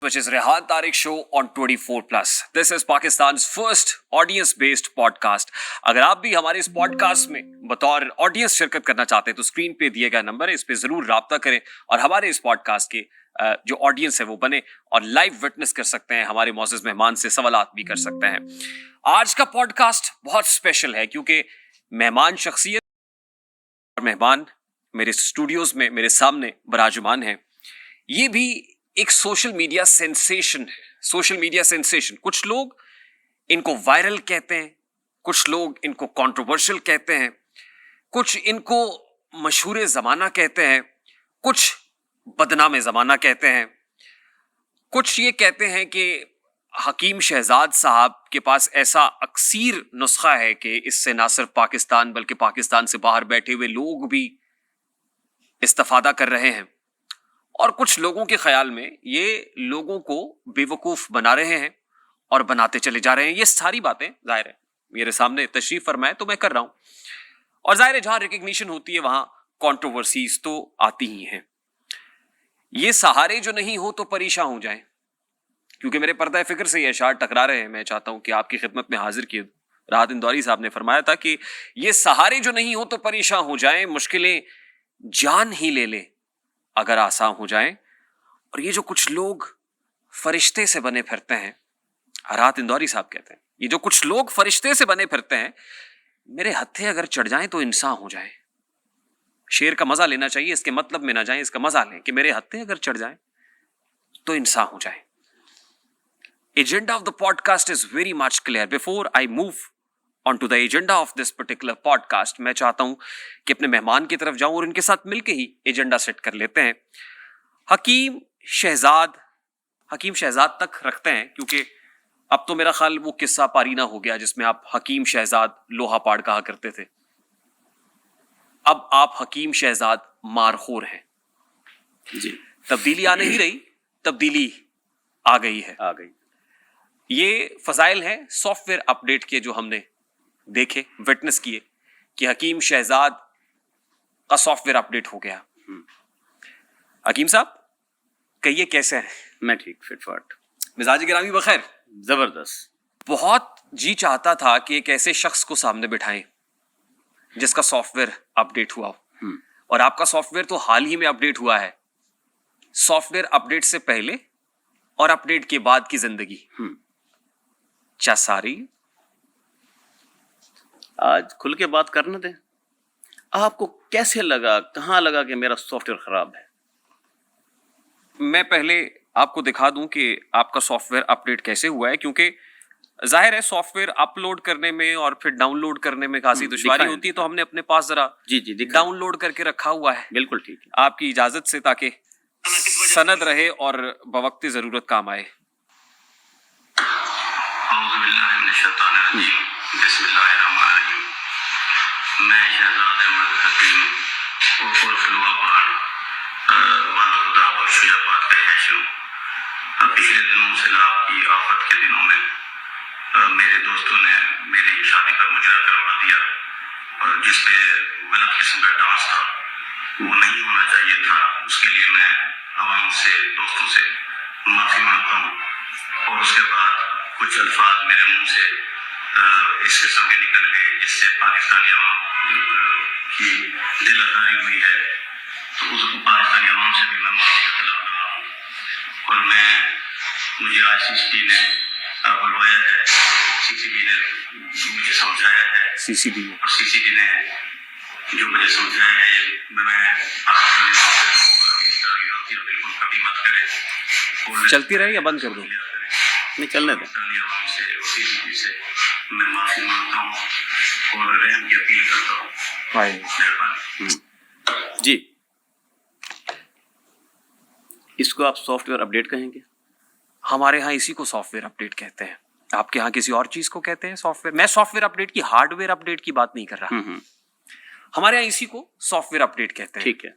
which is Rehan Tariq Show on 24+. This is Pakistan's first audience-based podcast. अगर आप भी हमारे इस पॉडकास्ट में बतौर ऑडियंस शिरकत करना चाहते हैं तो स्क्रीन पे दिए गए नंबर है, इस पे जरूर राब्ता करें और हमारे इस पॉडकास्ट के जो ऑडियंस है वो बने और लाइव विटनेस कर सकते हैं, हमारे मौजूद मेहमान से सवालात भी कर सकते हैं. आज का पॉडकास्ट बहुत स्पेशल है क्योंकि मेहमान शख्सियत और मेहमान मेरे स्टूडियोज में मेरे सामने बराजुमान हैं. ये भी एक सोशल मीडिया सेंसेशन है. सोशल मीडिया सेंसेशन, कुछ लोग इनको वायरल कहते हैं, कुछ लोग इनको कंट्रोवर्शियल कहते हैं, कुछ इनको मशहूर ज़माना कहते हैं, कुछ बदनाम ज़माना कहते हैं, कुछ ये कहते हैं कि हकीम शहजाद साहब के पास ऐसा अक्सीर नुस्खा है कि इससे ना सिर्फ पाकिस्तान बल्कि पाकिस्तान से बाहर बैठे हुए लोग भी इस्तिफादा कर रहे हैं. और कुछ लोगों के ख्याल में ये लोगों को बेवकूफ़ बना रहे हैं और बनाते चले जा रहे हैं. ये सारी बातें जाहिर है मेरे सामने तशरीफ फरमाए तो मैं कर रहा हूँ. और जाहिर है जहाँ रिकग्निशन होती है वहाँ कंट्रोवर्सीज तो आती ही हैं. ये सहारे जो नहीं हो तो परेशान हो जाएं, क्योंकि मेरे पर्दा फिक्र से ये अशार टकरा रहे हैं. मैं चाहता हूँ कि आपकी खिदमत में हाजिर किए. राहत इंदौरी साहब ने फरमाया था कि ये सहारे जो नहीं हो तो परेशान हो जाएं, मुश्किलें जान ही ले ले अगर आसान हो जाएं. और ये जो कुछ लोग फरिश्ते से बने फिरते हैं, राहत इंदौरी साहब कहते हैं, ये जो कुछ लोग फरिश्ते से बने फिरते हैं, मेरे हत्थे अगर चढ़ जाएं तो इंसान हो जाएं. शेर का मजा लेना चाहिए, इसके मतलब में ना जाएं, इसका मजा लें कि मेरे हत्थे अगर चढ़ जाएं तो इंसान हो जाएं. Agenda of the podcast is very much clear. Before I move on to the agenda of this particular podcast, मैं चाहता हूं कि अपने मेहमान की तरफ जाऊं और इनके साथ मिलकर ही एजेंडा सेट कर लेते हैं. हकीम शहजाद तक रखते हैं क्योंकि अब तो मेरा ख्याल वो किस्सा पारीना हो गया जिसमें आप हकीम शहजाद लोहा पाड़ कहा करते थे. अब आप हकीम शहजाद मारखोर हैं जी. तब्दीली आ नहीं रही, तब्दीली आ गई है. ये फजाइल हैं सॉफ्टवेयर अपडेट के जो हमने देखे, विटनेस किए कि हकीम शहजाद का सॉफ्टवेयर अपडेट हो गया. हकीम साहब कहिए कैसे हैं? मैं ठीक, फिटफाट, मिजाज गिरामी बखैर? जबरदस्त. बहुत जी चाहता था कि एक ऐसे शख्स को सामने बिठाएं जिसका सॉफ्टवेयर अपडेट हुआ हो. और आपका सॉफ्टवेयर तो हाल ही में अपडेट हुआ है. सॉफ्टवेयर अपडेट से पहले और अपडेट के बाद की जिंदगी क्या सारी? आज खुल के बात करने दें. आपको कैसे लगा, कहाँ लगा कि मेरा सॉफ्टवेयर खराब है? मैं पहले आपको दिखा दूं कि आपका सॉफ्टवेयर अपडेट कैसे हुआ है, क्योंकि जाहिर है सॉफ्टवेयर अपलोड करने में और फिर डाउनलोड करने में खासी दुश्वारी होती है, तो हमने अपने पास जरा जी डाउनलोड करके रखा हुआ है. बिल्कुल ठीक है, आपकी इजाजत से, ताकि सनद रहे और बवक्ती जरूरत काम आए. मैं शहजाद अहमद हकीम उर्फ लोहा पाड़ वंद खुदा बख्शुया पाते हैशम. पिछले दिनों सैलाब की आफत के दिनों में मेरे दोस्तों ने मेरी शादी का मुजरा करवा दिया, और जिसमें गलत किस्म का डांस था वो नहीं होना चाहिए था. उसके लिए मैं आवाम से, दोस्तों से माफ़ी मांगता हूँ. और उसके बाद कुछ अल्फाज मेरे मुंह से इस किस्म के निकल गए जिससे पाकिस्तानी आवाम की दिल आजारी हुई है. तो उस पाकिस्तानी आवाम से भी मैं माफ़ी का तलब कर रहा हूँ. और मुझे आज सीसीबी ने बुलवाया है, सीसीबी ने मुझे समझाया है, और सीसीबी ने जो मुझे समझाया है, मैं पाकिस्तानी आवाम से कहूँगा कि इस तरह की गलतियाँ बिल्कुल कभी मत करें. चलती रहे या बंद कर दो? नहीं, चलने दें. पाकिस्तानी आवाम से और सीसीबी से मैं माफ़ी मांगता हूँ और रहम की अपील करता हूँ. मेहरबानी जी. इसको आप सॉफ्टवेयर अपडेट कहेंगे? हमारे यहाँ इसी को सॉफ्टवेयर अपडेट कहते हैं. आपके यहाँ किसी और चीज को कहते हैं सॉफ्टवेयर. मैं सॉफ्टवेयर अपडेट की, हार्डवेयर अपडेट की बात नहीं कर रहा. हमारे यहाँ इसी को सॉफ्टवेयर अपडेट कहते हैं. ठीक है.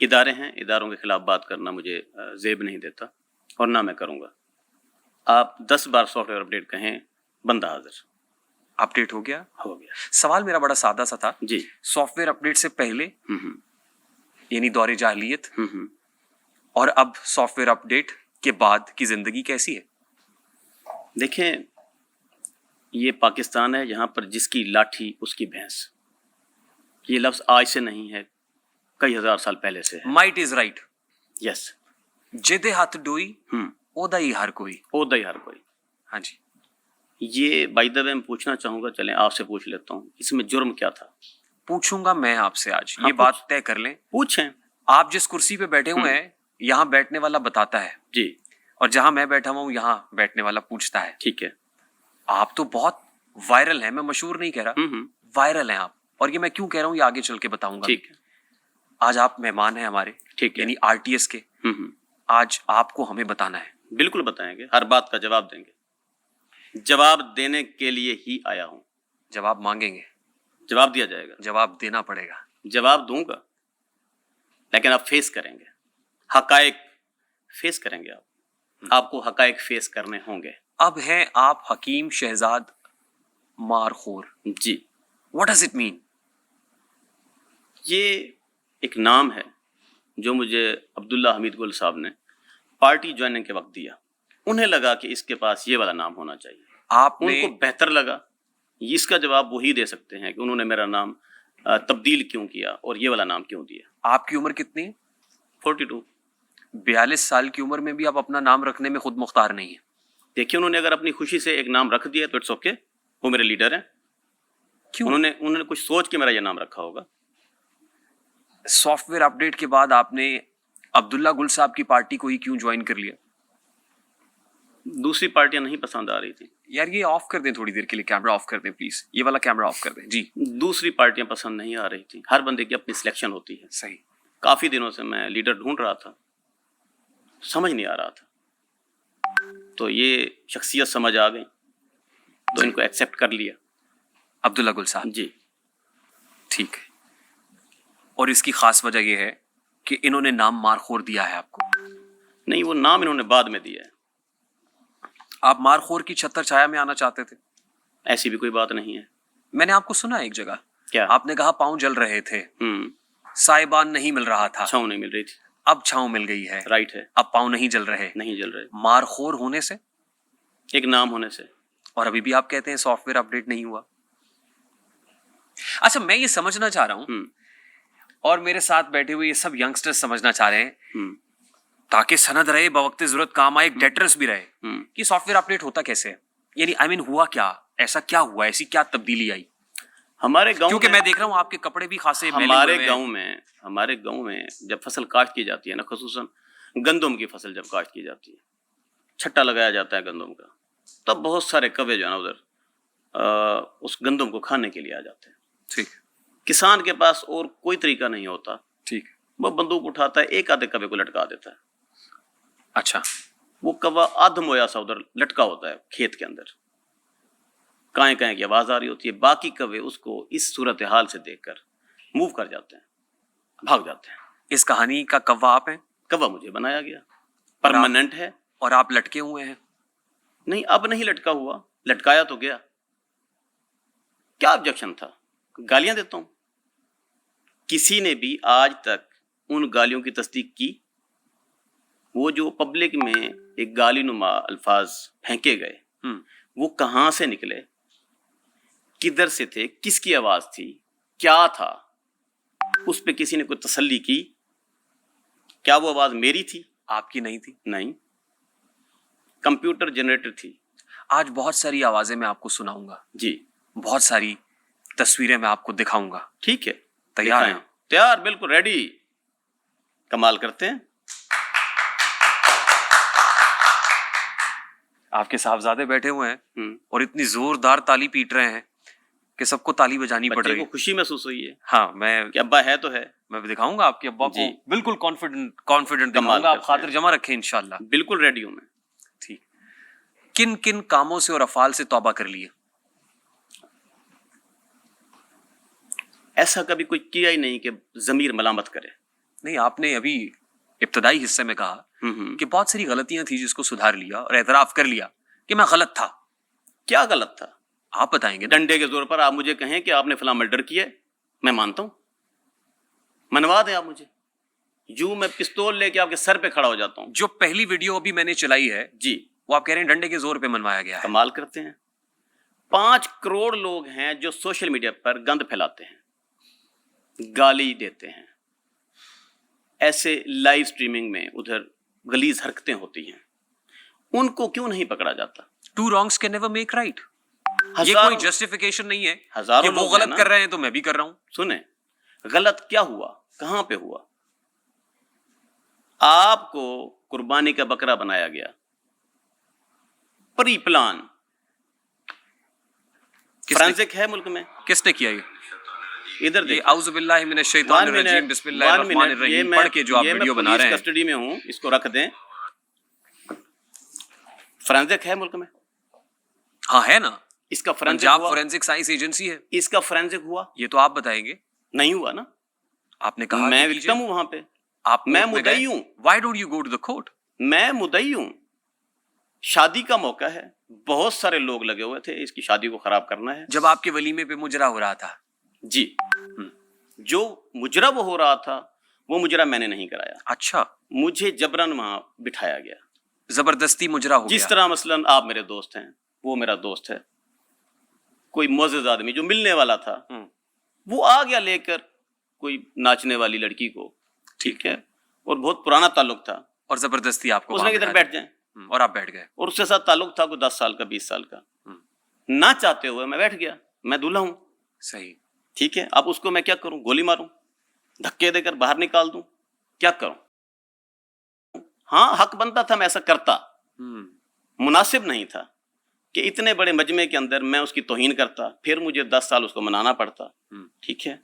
इदारे हैं, इदारों के खिलाफ बात करना मुझे जेब नहीं देता और ना मैं करूँगा. आप 10 बार सॉफ्टवेयर अपडेट कहें, बंदा हाजिर. अपडेट हो गया. सवाल मेरा बड़ा सादा सा था जी. सॉफ्टवेयर अपडेट से पहले यानी दौरे जाहिलियत और अब सॉफ्टवेयर अपडेट کے بعد کی زندگی کیسی ہے؟ دیکھیں یہ پاکستان ہے جہاں پر جس کی لاٹھی اس کی بھینس. یہ لفظ آج سے نہیں ہے, کئی ہزار سال پہلے سے ہے. Might is right. یس. جدے ہاتھ ڈوئی اودا ہی ہر کوئی. عہدہ ہی ہر کوئی. ہاں جی. یہ بائی دا وے میں پوچھنا چاہوں گا, چلیں آپ سے پوچھ لیتا ہوں, اس میں جرم کیا تھا؟ پوچھوں گا میں آپ سے آج. ہاں، یہ بات طے کر لیں. پوچھیں. آپ جس کرسی پہ بیٹھے ہوئے ہیں یہاں بیٹھنے والا بتاتا ہے, جی اور جہاں میں بیٹھا ہوا ہوں یہاں بیٹھنے والا پوچھتا ہے. ٹھیک ہے. آپ تو بہت وائرل ہیں, میں مشہور نہیں کہہ رہا, وائرل ہیں آپ. اور یہ میں کیوں کہہ رہا ہوں یہ آگے چل کے بتاؤں گا. ٹھیک ہے. آج آپ مہمان ہیں ہمارے, ٹھیک ہے. یعنی آر ٹی ایس کے. آج آپ کو ہمیں بتانا ہے. بالکل بتائیں گے, ہر بات کا جواب دیں گے. جواب دینے کے لیے ہی آیا ہوں. جواب مانگیں گے, جواب دیا جائے گا. جواب دینا پڑے گا. جواب دوں گا, لیکن آپ فیس کریں گے, حقائق فیس کریں گے. آپ کو حقائق فیس کرنے ہوں گے. اب ہیں آپ حکیم شہزاد مارخور. جی. What does it mean? یہ ایک نام ہے جو مجھے عبداللہ حمید گل صاحب نے پارٹی جوائننگ کے وقت دیا. انہیں لگا کہ اس کے پاس یہ والا نام ہونا چاہیے. آپ ان نے کو بہتر لگا. اس کا جواب وہی دے سکتے ہیں کہ انہوں نے میرا نام تبدیل کیوں کیا اور یہ والا نام کیوں دیا. آپ کی عمر کتنی ہے؟ 42. 42 سال کی عمر میں بھی آپ اپنا نام رکھنے میں خود مختار نہیں ہیں. دیکھیے انہوں نے اگر اپنی خوشی سے ایک نام رکھ دیا تو اٹس اوکے, وہ میرے لیڈر ہیں. کیوں؟ انہوں نے کچھ سوچ کے میرا یہ نام رکھا ہوگا. سافٹ ویئر اپڈیٹ کے بعد آپ نے عبداللہ گل صاحب کی پارٹی کو ہی کیوں جوائن کر لیا؟ دوسری پارٹیاں نہیں پسند آ رہی تھیں. یار یہ آف کر دیں تھوڑی دیر کے لیے, کیمرہ آف کر دیں پلیز, یہ والا کیمرہ آف کر دیں. جی دوسری پارٹیاں پسند نہیں آ رہی تھیں. ہر بندے کی اپنی سلیکشن ہوتی ہے. صحیح. کافی دنوں سے میں لیڈر ڈھونڈ رہا تھا, سمجھ نہیں آ رہا تھا, تو یہ شخصیت سمجھ آ گئی تو ان کو ایکسیپٹ کر لیا. عبداللہ گل صاحب. جی ٹھیک ہے. اور اس کی خاص وجہ یہ ہے کہ انہوں نے نام مارخور دیا ہے آپ کو. نہیں, وہ نام انہوں نے بعد میں دیا ہے. آپ مارخور کی چھتر چھایا میں آنا چاہتے تھے. ایسی بھی کوئی بات نہیں ہے. میں نے آپ کو سنا ایک جگہ, کیا آپ نے کہا پاؤں جل رہے تھے, سائبان نہیں مل رہا تھا, چھاؤں نہیں مل رہی تھی. اب چھاؤں مل گئی ہے. رائٹ ہے. اب پاؤں نہیں جل رہے. نہیں جل رہے. مارخور ہونے سے, ایک نام ہونے سے. اور ابھی بھی آپ کہتے ہیں سافٹ ویئر اپڈیٹ نہیں ہوا. اچھا میں یہ سمجھنا چاہ رہا ہوں, اور میرے ساتھ بیٹھے ہوئے یہ سب ینگسٹر سمجھنا چاہ رہے ہیں, تاکہ سند رہے, بوقت ضرورت کام آئے, ایک ڈیٹرس بھی رہے, کہ سافٹ ویئر اپڈیٹ ہوتا کیسے ہے, یعنی آئی مین ہوا کیا, ایسا کیا ہوا, ایسی کیا تبدیلی آئی. ہمارے گاؤں, کیونکہ میں دیکھ رہا ہوں آپ کے کپڑے بھی خاصے ہمارے گاؤں میں جب فصل کاشت کی جاتی ہے نا, خصوصاً گندم کی فصل جب کاشت کی جاتی ہے, چھٹا لگایا جاتا ہے گندم کا, تب بہت سارے کوے جو ہے نا ادھر اس گندم کو کھانے کے لیے آ جاتے ہیں. ٹھیک. کسان کے پاس اور کوئی طریقہ نہیں ہوتا. ٹھیک. وہ بندوق اٹھاتا ہے, ایک آدھے کوے کو لٹکا دیتا ہے. اچھا. وہ کوا آدھم ہویا سا ادھر لٹکا ہوتا ہے کھیت کے اندر, کائیں کائیں کی آواز آ رہی ہوتی ہے. باقی کوے اس کو اس صورتحال سے دیکھ کر موو کر جاتے ہیں, بھاگ جاتے ہیں. اس کہانی کا کوا آپ ہیں؟ کوا مجھے بنایا گیا, پرماننٹ ہے. اور آپ لٹکے ہوئے ہیں؟ نہیں, اب نہیں لٹکا ہوا, لٹکایا تو گیا. کیا آبجیکشن تھا؟ گالیاں دیتا ہوں. کسی نے بھی آج تک ان گالیوں کی تصدیق کی؟ وہ جو پبلک میں ایک گالی نما الفاظ پھینکے گئے, وہ کہاں سے نکلے, کدھر سے تھے, کس کی آواز تھی, کیا تھا, اس پہ کسی نے کوئی تسلی کی؟ کیا وہ آواز میری تھی؟ آپ کی نہیں تھی. نہیں, کمپیوٹر جنریٹر تھی. آج بہت ساری آوازیں میں آپ کو سناؤں گا. جی. بہت ساری تصویریں میں آپ کو دکھاؤں گا. ٹھیک ہے, تیار ہیں؟ تیار, بالکل ریڈی. کمال کرتے ہیں. آپ کے صاحبزادے بیٹھے ہوئے ہیں اور اتنی زوردار تالی پیٹ رہے ہیں کہ سب کو تالی بجانی پڑ رہی ہے. بچے کو خوشی محسوس ہوئی ہے. ہاں, میں کہ ابا ہے تو ہے. میں دکھاؤں گا آپ کے ابا کو, بالکل کانفیڈنٹ دکھاؤں گا. آپ خاطر جمع رکھیں انشاءاللہ. بالکل ریڈی ہوں میں. ٹھیک. کن کن کاموں سے اور افعال سے توبہ کر لیے؟ ایسا کبھی کوئی کیا ہی نہیں کہ ضمیر ملامت کرے. نہیں, آپ نے ابھی ابتدائی حصے میں کہا کہ بہت ساری غلطیاں تھیں جس کو سدھار لیا اور اعتراف کر لیا کہ میں غلط تھا. کیا غلط تھا؟ آپ بتائیں گے. ڈنڈے کے زور پر آپ مجھے کہیں کہ آپ نے فلاں مرڈر کیا, میں مانتا ہوں, منوا دیں آپ مجھے. यूं मैं पिस्तौल लेके आपके सर पे खड़ा हो जाता हूं। जो पहली वीडियो अभी मैंने चलाई है जी, वो आप कह रहे हैं डंडे के जोर पे मनवाया गया है। कमाल करते हैं। 5 करोड़ लोग हैं जो सोशल मीडिया पर गंद फैलाते हैं, गाली देते हैं, ऐसे लाइव स्ट्रीमिंग में उधर गलीज हरकतें होती हैं, उनको क्यों नहीं पकड़ा जाता? Two wrongs can never make right. ये कोई हजारों जस्टिफिकेशन नहीं है हजारों कि वो लोग हैं गलत ना। कर रहे हैं तो मैं भी कर रहा हूं। सुने, गलत क्या हुआ, कहां पे हुआ? आपको कुर्बानी का बकरा बनाया गया, प्री प्लान। फ्रांसिक है मुल्क में, किसने किया ये? इधर ये देखो। औज़ु बिल्लाहि मिनश शैतानिर रजीम बिस्मिल्लाहिर रहमानिर रहीम पढ़ के जो आप वीडियो बना रहे हैं, कस्टडी में हूं, इसको रख दें। फ्रांसिक है मुल्क में, हाँ है ना, इसका फ्रांसिक पंजाब हुआ, फोरेंसिक साइंस एजेंसी है। इसका फ्रांसिक हुआ? ये तो आप बताएंगे। नहीं हुआ ना, आपने कहा मैं कि विक्टिम हूं वहां पे, आप मैं कोर्ट में मुद्दई गए। हूं। Why don't you go to the court? मैं मुद्दई हूं। शादी का मौका है, बहुत सारे लोग लगे हुए थे इसकी शादी को खराब करना है। जब आपके वलीमे पे मुजरा हो रहा था, जी, जो मुजरा वो हो रहा था वो मुजरा मैंने नहीं कराया, अच्छा, मुझे जबरन वहां बिठाया गया। जबरदस्ती मुजरा हो जिस गया। तरह मसलन आप मेरे दोस्त हैं, वो मेरा दोस्त है, कोई मोअज़्ज़ज़ आदमी जो मिलने वाला था वो आ गया लेकर कोई नाचने वाली लड़की को, ठीक है, और बहुत पुराना ताल्लुक था, और जबरदस्ती आपको उसने वहां किधर बिठा बैठ जाए, दिया। और आप बैठ गए। और उसके साथ ताल्लुक था कोई 10 साल का, 20 साल का, ना चाहते हुए मैं बैठ गया। मैं दूल्हा हूं, सही। ठीक है, अब उसको मैं क्या करूं? गोली मारूं, धक्के देकर बाहर निकाल दूं, क्या करूं? हाँ, हक बनता था मैं ऐसा करता, मुनासिब नहीं था कि इतने बड़े मजमे के अंदर मैं उसकी तौहीन करता, फिर मुझे 10 साल उसको मनाना पड़ता, ठीक है।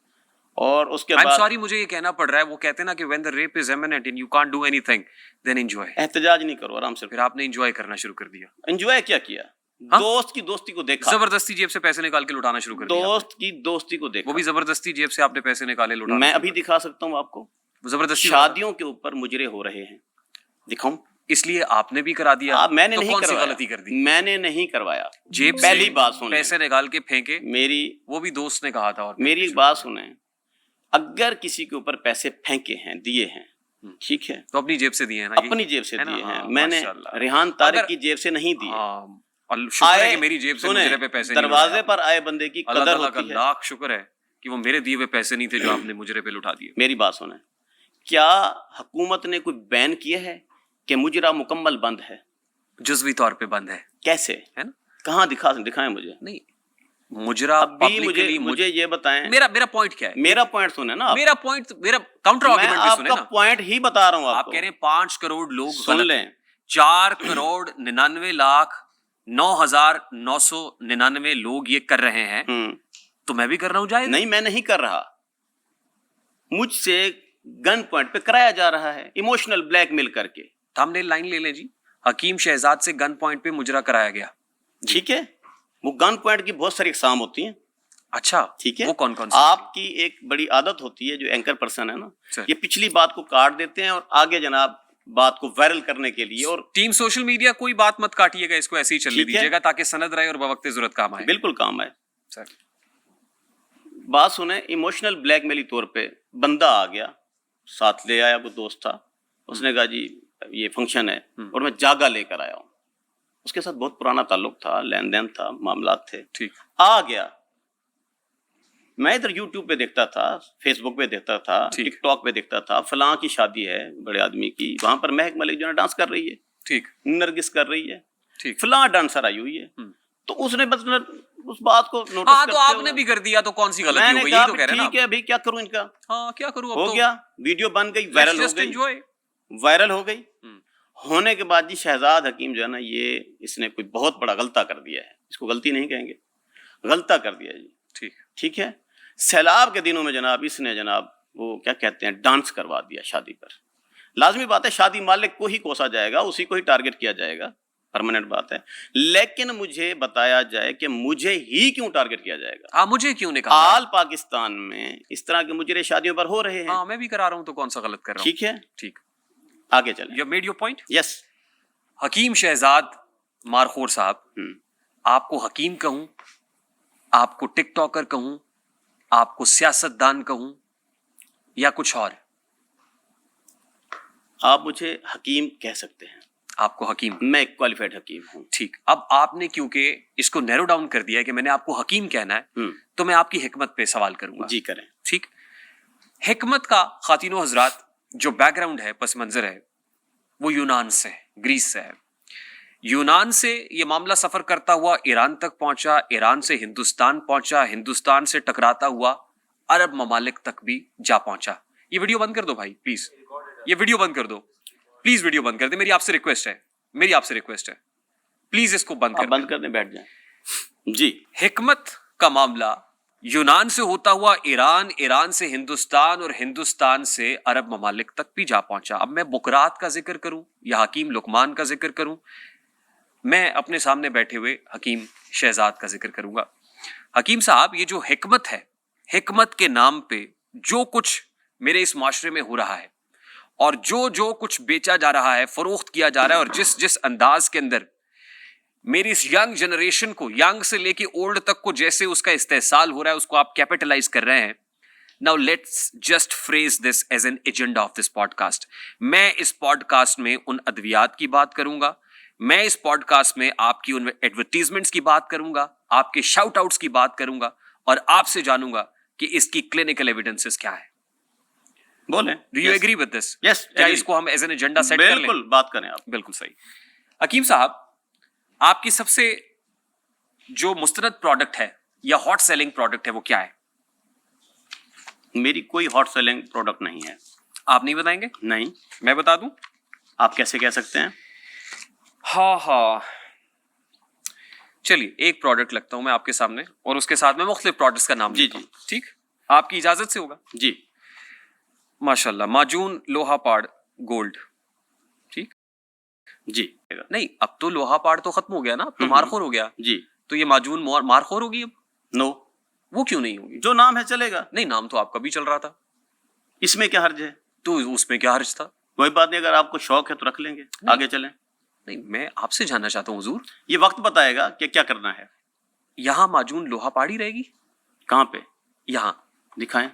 और उसके I'm बाद sorry, मुझे ये कहना पड़ रहा है, वो कहते हैं ना कि when the rape is imminent and you can't do anything, then enjoy। एहतजाज नहीं करो, आराम से। फिर आपने एंजॉय करना शुरू कर दिया। एंजॉय क्या किया? हाँ? दोस्त की दोस्ती को देखा, जबरदस्ती जेब से पैसे निकाल के लुटाना शुरू कर दिया। दोस्त की दोस्ती को देखा। वो भी जबरदस्ती जेब से आपने पैसे निकाले लुटाना मैं शुरू अभी कर दिखा सकता हूँ आपको, दिया। जबरदस्ती शादियों के ऊपर मुजरे हो रहे हैं, दिखाऊं? इसलिए आपने भी करा दिया। आप मैंने तो नहीं कौन सी करवाया, गलती कर दी? मैंने नहीं करवाया। जेब पहली से बात सुन पैसे निकाल के फेंके, मेरी वो भी दोस्त ने कहा था। और मेरी एक बात सुने, अगर किसी के ऊपर पैसे फेंके हैं, दिए हैं, ठीक है, तो अपनी जेब से दिए हैं ना? अपनी जेब से है ना? दिए हैं। हाँ, मैंने माशाल्लाह। रेहान तारिक अगर- की जेब से नहीं दिए। हाँ, और शुक्र है कि मेरी जेब से सुने, मुजरे पे पैसे नहीं दरवाजे लुटाए। पर आए बंदे की अल्लाह कदर ताला का होती है। लाख शुक्र है कि वो मेरे दिए हुए पैसे नहीं थे जो आपने मुजरे पे लुटा दिए। मेरी बात सुने, क्या हुकूमत ने कोई बैन किया है कि मुजरा मुकम्मल बंद है? जुज़वी तौर पे बंद है, कैसे? है ना? कहाँ दिखाएं मुझे। नहीं, मुजरा अभी publicly मुझे ये बताएं, मेरा पॉइंट क्या है? मेरा पॉइंट सुने ना आप। मेरा काउंटर मैं आर्गुमेंट भी सुने आपका ना। पॉइंट ही बता रहा हूँ आप आपको। कह रहे हैं 5 करोड़ लोग सुन गलत लें। हैं। 4 करोड़ 99 लाख 9,999 लोग ये कर रहे हैं, तो मैं भी कर रहा हूँ जायज? नहीं, मैं नहीं कर रहा। मुझसे गन पॉइंट पे कराया जा रहा है, इमोशनल ब्लैकमेल करके। थंबनेल लाइन ले लें जी, हकीम शहजाद से गन पॉइंट पे मुजरा कराया गया। ठीक है, वो गन पॉइंट की बहुत सारी अक़साम होती हैं, अच्छा, ठीक है। वो कौन कौन सी? आपकी एक बड़ी आदत होती है, जो एंकर पर्सन है ना, सर। ये पिछली बात को काट देते हैं और आगे जनाब बात को वायरल करने के लिए। और टीम सोशल मीडिया, कोई बात मत काटिएगा, इसको ऐसे ही चलने ठीक है। दीजिएगा ताकि सनद रहे और बवक्ते जरूरत काम आए। बिल्कुल काम है सर। बात सुने, इमोशनल ब्लैकमेली तौर पे बंदा आ गया, साथ ले आया, कोई दोस्त था, उसने कहा जी ये फंक्शन है और मैं जागा लेकर आया हूँ। उसके साथ बहुत पुराना ताल्लुक था, लेन देन था, मामलात थे। ठीक। आ गया, मैं इधर यूट्यूब पे देखता था, फेसबुक पे देखता था, टिकटॉक पे देखता था, फलां की शादी है बड़े आदमी की, वहां पर महक मलिक जो है डांस कर रही है, ठीक, नरगिस कर रही है, ठीक, फलां डांसर आई हुई है। तो उसने बस उस बात को नोटिस हाँ, तो करते आपने हुए भी कर दिया, तो कौन सी गलती हो मैंने गई? कहा यही तो कह रहे हैं ठीक है, अभी क्या करूं इनका। हाँ, क्या करूं? अब हो तो गया, वीडियो बन गई, वायरल हो just गई, enjoy। वायरल हो गई। होने के बाद जी शहजाद हकीम जो है ना, ये इसने कोई बहुत बड़ा गलता कर दिया है, इसको गलती नहीं कहेंगे, गलता कर दिया जी। ठीक, ठीक है, सैलाब के दिनों में जनाब इसने जनाब वो क्या कहते हैं, डांस करवा दिया शादी पर। लाजमी बात है, शादी मालिक को ही कोसा जाएगा, उसी को ही टारगेट किया जाएगा, परमानेंट बात है। लेकिन मुझे बताया जाए कि मुझे ही क्यों टारगेट किया जाएगा। हाँ, मुझे क्यों नहीं कहा? आल पाकिस्तान में इस तरह के मुजरे शादियों पर हो रहे हैं। हाँ, मैं भी करा रहा हूँ, तो कौन सा गलत कर रहा हूँ? ठीक है, ठीक, आगे चले। You made your point. Yes. Hakim Shahzad Markhor साहब, आपको हकीम कहूं, आपको टिकटॉकर कहूं, आपको सियासतदान कहूं, या कुछ और? آپ مجھے حکیم کہہ سکتے ہیں. आपको हकीम, میں ایک क्वालिफाइड हकीम हूँ. ठीक. अब आपने क्योंकि इसको नैरो डाउन कर दिया है कि मैंने आपको हकीम कहना है, तो मैं आपकी हिकमत पे सवाल करूंगा. जी करें. ठीक. हिकमत का खातिनो हजरात जो बैकग्राउंड है, पस मंजर है, वो यूनान से है, ग्रीस से है. यूनान से ये मामला सफर करता हुआ ईरान तक पहुंचा, ईरान से हिंदुस्तान पहुंचा, हिंदुस्तान से टकराता हुआ अरब ममालिक तक भी जा पहुंचा. ये वीडियो बंद कर दो भाई प्लीज, ये वीडियो बंद कर दो प्लीज, वीडियो बंद कर दे. मेरी आपसे रिक्वेस्ट है, मेरी आपसे रिक्वेस्ट है, प्लीज इसको बंद आप कर बंद कर दें, बैठ जाएं. जी. हिकमत का मामला यूनान से होता हुआ ईरान, ईरान से हिंदुस्तान और हिंदुस्तान से अरब ममालिक तक भी जा पहुंचा. अब मैं बुकरात का जिक्र करूं या हकीम लुकमान का जिक्र करूं, मैं अपने सामने बैठे हुए हकीम शहजाद का जिक्र करूंगा. हकीम साहब, ये जो हिकमत है, हिकमत के नाम पे जो कुछ मेरे इस माशरे में हो रहा है और जो जो कुछ बेचा जा रहा है, फरोख्त किया जा रहा है, और जिस जिस अंदाज के अंदर मेरी इस यंग जनरेशन को, यंग से लेके ओल्ड तक को जैसे उसका इस्तेहसाल हो रहा है, उसको आप कैपिटलाइज कर रहे हैं. Now let's just phrase this as an agenda of this podcast. मैं इस पॉडकास्ट में उन अद्वियात की बात करूंगा, मैं इस पॉडकास्ट में आपकी उन एडवर्टीजमेंट्स की बात करूंगा, आपके शाउट आउट्स की बात करूंगा, और आपसे जानूंगा कि इसकी क्लिनिकल एविडेंसेस क्या है. बोलें. Do you agree with this? Yes. क्या इसको हम एज एन एजेंडा सेट कर लें? बिल्कुल, बात करें आप. बिल्कुल सही. हकीम साहब, आपकी सबसे जो मुस्तनद प्रोडक्ट है या हॉट सेलिंग प्रोडक्ट है वो क्या है? मेरी कोई हॉट सेलिंग प्रोडक्ट नहीं है. आप नहीं बताएंगे? नहीं. मैं बता दूं? आप कैसे कह सकते हैं? हाँ, चलिए एक प्रोडक्ट लगता हूं मैं आपके सामने और उसके साथ में मुख्तलिफ प्रोडक्ट्स का नाम जी, लेता हूं. ठीक, आपकी इजाजत से होगा? जी. माशाल्लाह. माजून लोहा पाड़ गोल्ड. ठीक. जी. नहीं, अब तो लोहा पाड़ तो खत्म हो गया ना, अब तो मारखोर हो गया. जी. तो ये माजून मारखोर होगी अब? नो. वो क्यों नहीं होगी? जो नाम है चलेगा. नहीं, नाम तो आपका भी चल रहा था. इसमें क्या हर्ज है? तो उसमें क्या हर्ज था? कोई बात नहीं, अगर आपको शौक है तो रख लेंगे. आगे चलें. नहीं, मैं आपसे जानना चाहता हूँ हुजूर, ये वक्त बताएगा कि क्या करना है. यहाँ माजून लोहा पाड़ी रहेगी? कहाँ पे? यहाँ दिखाएं.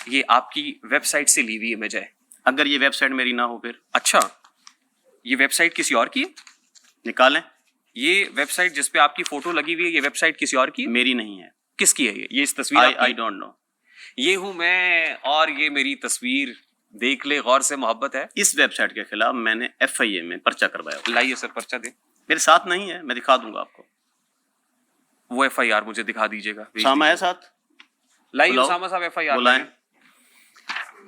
ये आपकी वेबसाइट से ली हुई इमेज है. अगर ये वेबसाइट मेरी ना हो फिर? अच्छा, ये वेबसाइट किसी और की है? निकालें. ये वेबसाइट जिस पे आपकी फोटो लगी हुई है, ये वेबसाइट किसी और की है? मेरी नहीं है. किसकी है ये इस तस्वीर आपकी? I don't know. ये हूं मैं और ये मेरी तस्वीर, देख ले गौर से, मोहब्बत है. इस वेबसाइट के खिलाफ मैंने FIA में पर्चा करवाया. लाइए सर पर्चा दे. मेरे साथ नहीं है, मैं दिखा दूंगा आपको. वो FIR मुझे दिखा दीजिएगा. भेज सामा है दीजिएगा. साथ. लाइए बुलाओ. उसामा साहब FIR बुलाएं.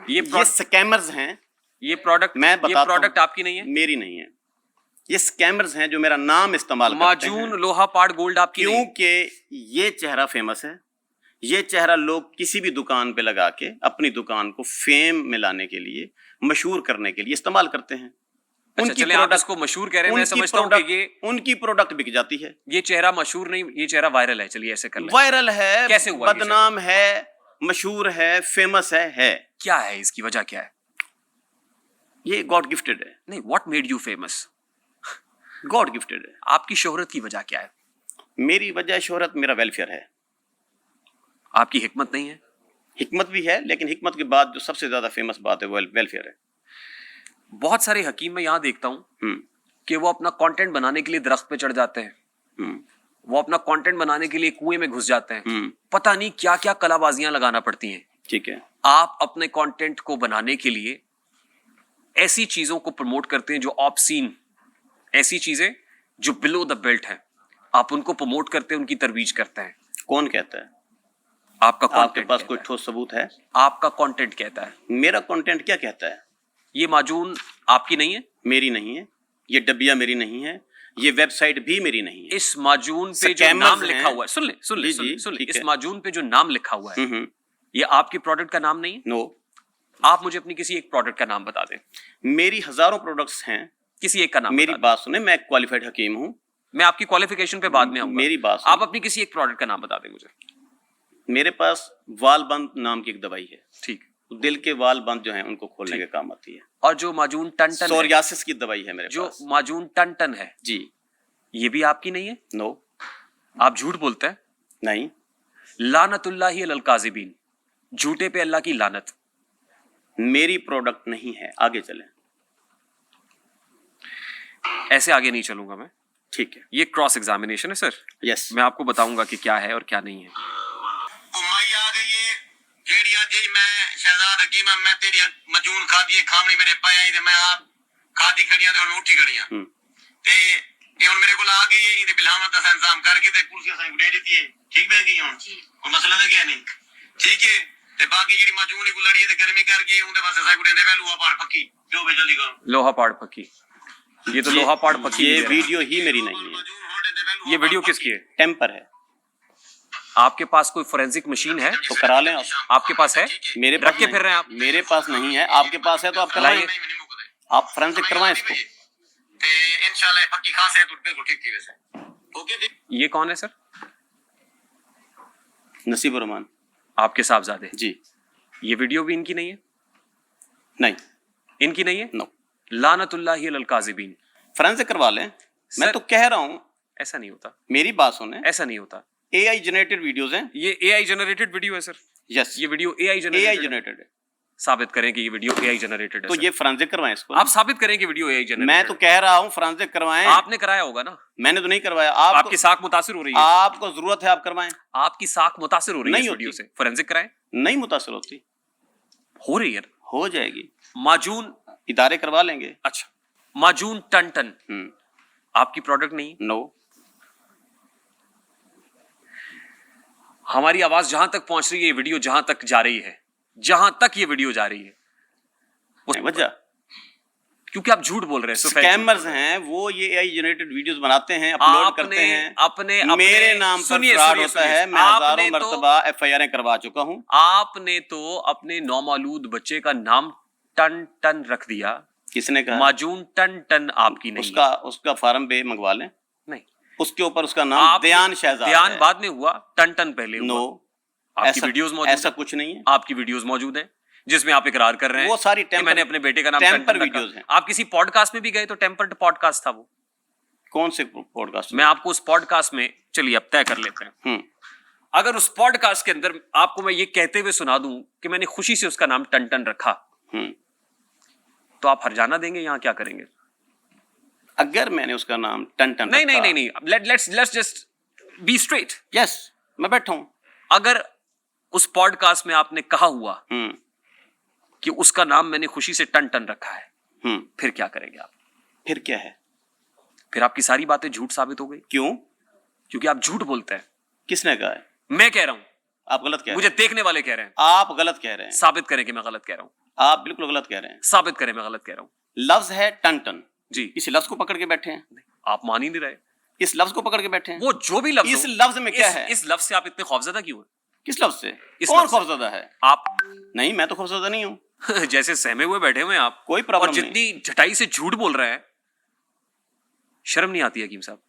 ये ये स्कैमर्स हैं. ये प्रोडक्ट, मैं ये बताता प्रोडक्ट हूं. आपकी नहीं है? मेरी नहीं है. ये स्कैमर्स हैं जो मेरा नाम इस्तेमाल करते हैं. माजून लोहा पाड़ गोल्ड आपकी नहीं है? क्योंकि ये चेहरा फेमस है. ये चेहरा लोग किसी भी दुकान पे लगा के अपनी दुकान को फेम में लाने के लिए, मशहूर करने के लिए इस्तेमाल करते हैं. अच्छा, चले आप इसको मशहूर कह रहे हैं, मैं समझता हूं कि ये उनकी प्रोडक्ट बिक जाती है. ये चेहरा मशहूर नहीं, ये चेहरा वायरल है. चलिए ऐसे कर लें. वायरल है, कैसे हुआ ये बदनाम है, मशहूर है, फेमस है. क्या है इसकी वजह, क्या है? ये गॉड गिफ्टेड है. नहीं, what made you famous? God gifted है. आपकी शोहरत की वजह क्या है? मेरी वजह शोहरत मेरा वेलफेयर है. आपकी हिकमत नहीं है? हिकमत भी है, लेकिन हिकमत के बाद जो सबसे ज्यादा फेमस बात है वो वेलफेयर है. बहुत सारे हकीम मैं यहाँ देखता हूँ कि वो अपना कंटेंट बनाने के लिए दरख्त पे चढ़ जाते हैं, वो अपना कंटेंट बनाने के लिए कुएं में घुस जाते हैं, पता नहीं क्या क्या कलाबाजियां लगाना पड़ती हैं. ठीक है. आप अपने कंटेंट को बनाने के लिए ऐसी चीजों को प्रमोट करते हैं जो ऑब्सीन, ऐसी चीजें जो बिलो द बेल्ट हैं, आप उनको प्रमोट करते हैं, उनकी तरवीज करते हैं. कौन कहता है? आपका आपके कंटेंट पास कोई ठोस सबूत है? आपका कंटेंट कहता है. मेरा कंटेंट क्या कहता है? ये माजून आपकी नहीं है? मेरी नहीं है. ये डब्बिया मेरी नहीं है. ये वेबसाइट भी मेरी नहीं है. इस माजून पे जो नाम लिखा हुआ है, सुन ले, इस माजून पे जो नाम लिखा हुआ है, ये आपकी प्रोडक्ट का नाम नहीं है? नो. आप मुझे अपनी किसी एक प्रोडक्ट का नाम बता दें. मेरी हजारों प्रोडक्ट्स हैं. किसी एक का नाम मेरी बात सुने, मैं क्वालिफाइड हकीम हूँ. मैं आपकी क्वालिफिकेशन पे बाद में आऊंगा. मेरी बात आप अपनी किसी एक प्रोडक्ट का नाम बता दें मुझे. मेरे पास वाल बंद नाम की एक दवाई है. ठीक. दिल के वाल बंद जो हैं उनको खोलने के काम आती है. और जो माजून टन टन सोरियासिस की दवाई है मेरे जो पास. माजून टन टन है जी. ये भी आपकी नहीं है? नो. आप झूठ बोलते हैं. नहीं. लानतुल्लाहि अलल काज़िबीन, झूठे पे अल्लाह की लानत. मेरी प्रोडक्ट नहीं है. आगे चलें. ऐसे आगे नहीं चलूंगा मैं, ठीक है, ये क्रॉस एग्जामिनेशन है सर, यस, मैं आपको बताऊंगा कि क्या है और क्या नहीं है। उम्माई आ गई है जेड़ी आज ही मैं शहजाद हकीम मैं तेरी मजून खादी खावनी मेरे पाया ही मैं आप खादी खड़ियां ते हुन उठी खड़ियां ते ये हुन मेरे को आ गई है इदे बिलावत दा इंतजाम करके ते कुर्सी साई दे दी है, ठीक है कि हुन मसला तो क्या नहीं, ठीक है ते बाकी जेड़ी मजून को लड़ी ते गर्मी कर गई उनदे पासे साई दे दे लोहा पाड़ पक्की जो भी जल्दी करो लोहा पाड़ पक्की, ये तो लोहा पाड़ पक्की ये नहीं दे रहा। वीडियो ही मेरी नहीं है, ये वीडियो किसकी है? टेम्पर है, आपके पास कोई फोरेंसिक मशीन है तो करा लें आप। आपके पास है? मेरे रख पास के नहीं- फिर रहे हैं आप? मेरे पास नहीं है, आपके पास है तो आप करवाएं, लाइए। आप फोरेंसिक करवाएं इसको। ते इंशाल्लाह पक्की खास है तो बिल्कुल ठीक थी वैसे, ओके जी। ये कौन है सर? नसीब रहमान आपके साहबजादे? जी, ये वीडियो भी इनकी नहीं है? नहीं, इनकी नहीं है? नो, लानतुल्लाहि अलल काज़िबीन। फोरेंसिक करवा लें, मैं सर- तो कह रहा हूँ, ऐसा नहीं होता, मेरी बात सुने, ऐसा नहीं होता। AI जनरेटेड वीडियोस हैं, ये AI जनरेटेड वीडियो है सर, यस, ये video AI AI generated. Generated है, साबित करें कि ये वीडियो AI जनरेटेड है तो सर। ये फोरेंसिक करवाएं इसको। आप साबित करें कि वीडियो AI जनरेटेड मैं तो कह रहा हूँ फोरेंसिक करवाएं, आपने कराया होगा ना, मैंने तो नहीं करवाया, आपकी साख मुतासिर हो रही है, आपको जरूरत है आप करवाएं, आपकी साख मुतासिर हो रही है नहीं इस वीडियो होती। से, फोरेंसिक कराएं। नहीं मुतासर होती, हो रही है ना? हो जाएगी, माजून, इदारे करवा लेंगे, अच्छा, माजून टन टन आपकी प्रोडक्ट नहीं है? नो, हमारी आवाज जहां तक पहुंच रही है, ये वीडियो जहां तक जा रही है, जहां तक ये वीडियो जा रही है, वजह क्योंकि आप झूठ बोल रहे हैं, सफेद झूठ। स्कैमर्स हैं वो, ये AI जनरेटेड वीडियोस बनाते हैं, अपलोड करते हैं, अपने मेरे नाम पर सुनिए, फ्रॉड सुनिए, होता है, सुनिए। मैं हजारों आपने तो- मर्तबा FIR करवा चुका हूं। आपने तो अपने नौमालूद बच्चे का नाम टन टन रख दिया, किसने कहा? माजून टन टन आपकी नहीं है। उसका फार्म बे मंगवा लें, नहीं, उसके ऊपर उसका नाम आपने- दयान शहजाद दयान है। बाद में हुआ, टन टन पहले नो, हुआ। आपकी ऐसा वीडियोस मौजूद ऐसा हैं? कुछ नहीं है, आपकी वीडियोस मौजूद हैं जिसमें आप इकरार कर रहे हैं वो सारी कि मैंने अपने बेटे का नाम टेम्पर टन टन रखा। वीडियोस हैं। आप किसी पॉडकास्ट में भी गए तो टेम्पर्ड पॉडकास्ट था वो। कौन से पॉडकास्ट? मैं आपको उस पॉडकास्ट में, चलिए अब तय कर लेते हैं, अगर उस पॉडकास्ट के अंदर आपको मैं ये कहते हुए सुना दूं कि मैंने खुशी से उसका नाम टन टन रखा, तो आप हरजाना देंगे? यहाँ क्या करेंगे? अगर मैंने उसका नाम टन टन नहीं नहीं नहीं नहीं, let's just be straight. Yes, मैं बैठा हूं, अगर उस पॉडकास्ट में आपने कहा हुआ कि उसका नाम मैंने खुशी से टन टन रखा है, फिर क्या करेंगे आप? फिर क्या है? फिर आपकी सारी बातें झूठ साबित हो गई। क्यों? क्योंकि आप झूठ बोलते हैं। किसने कहा है? मैं कह रहा हूं, आप गलत कह रहे मुझे हैं, देखने वाले कह रहे हैं। आप गलत कह रहे हैं, साबित करें कि मैं गलत कह रहा हूं, आप बिल्कुल गलत कह रहे हैं। साबित करें मैं गलत कह रहा हूं। लफ्ज है टन टन, जी, इस लफ्ज को पकड़ के बैठे हैं, आप मान ही नहीं रहे। इस लफ्ज को पकड़ के बैठे हैं, वो जो भी लफ्ज इस हो, लफ्ज में क्या है? इस लफ्ज से आप इतने खौफजदा क्यों हैं? किस लफ्ज से? इस कौन लफ्ज से। खौफजदा है? आप नहीं, मैं तो खौफजदा नहीं हूं, जैसे सहमे हुए बैठे हुए हैं आप, कोई प्रॉब्लम और जितनी झटाई से झूठ बोल रहे हैं, शर्म नहीं आती हकीम साहब?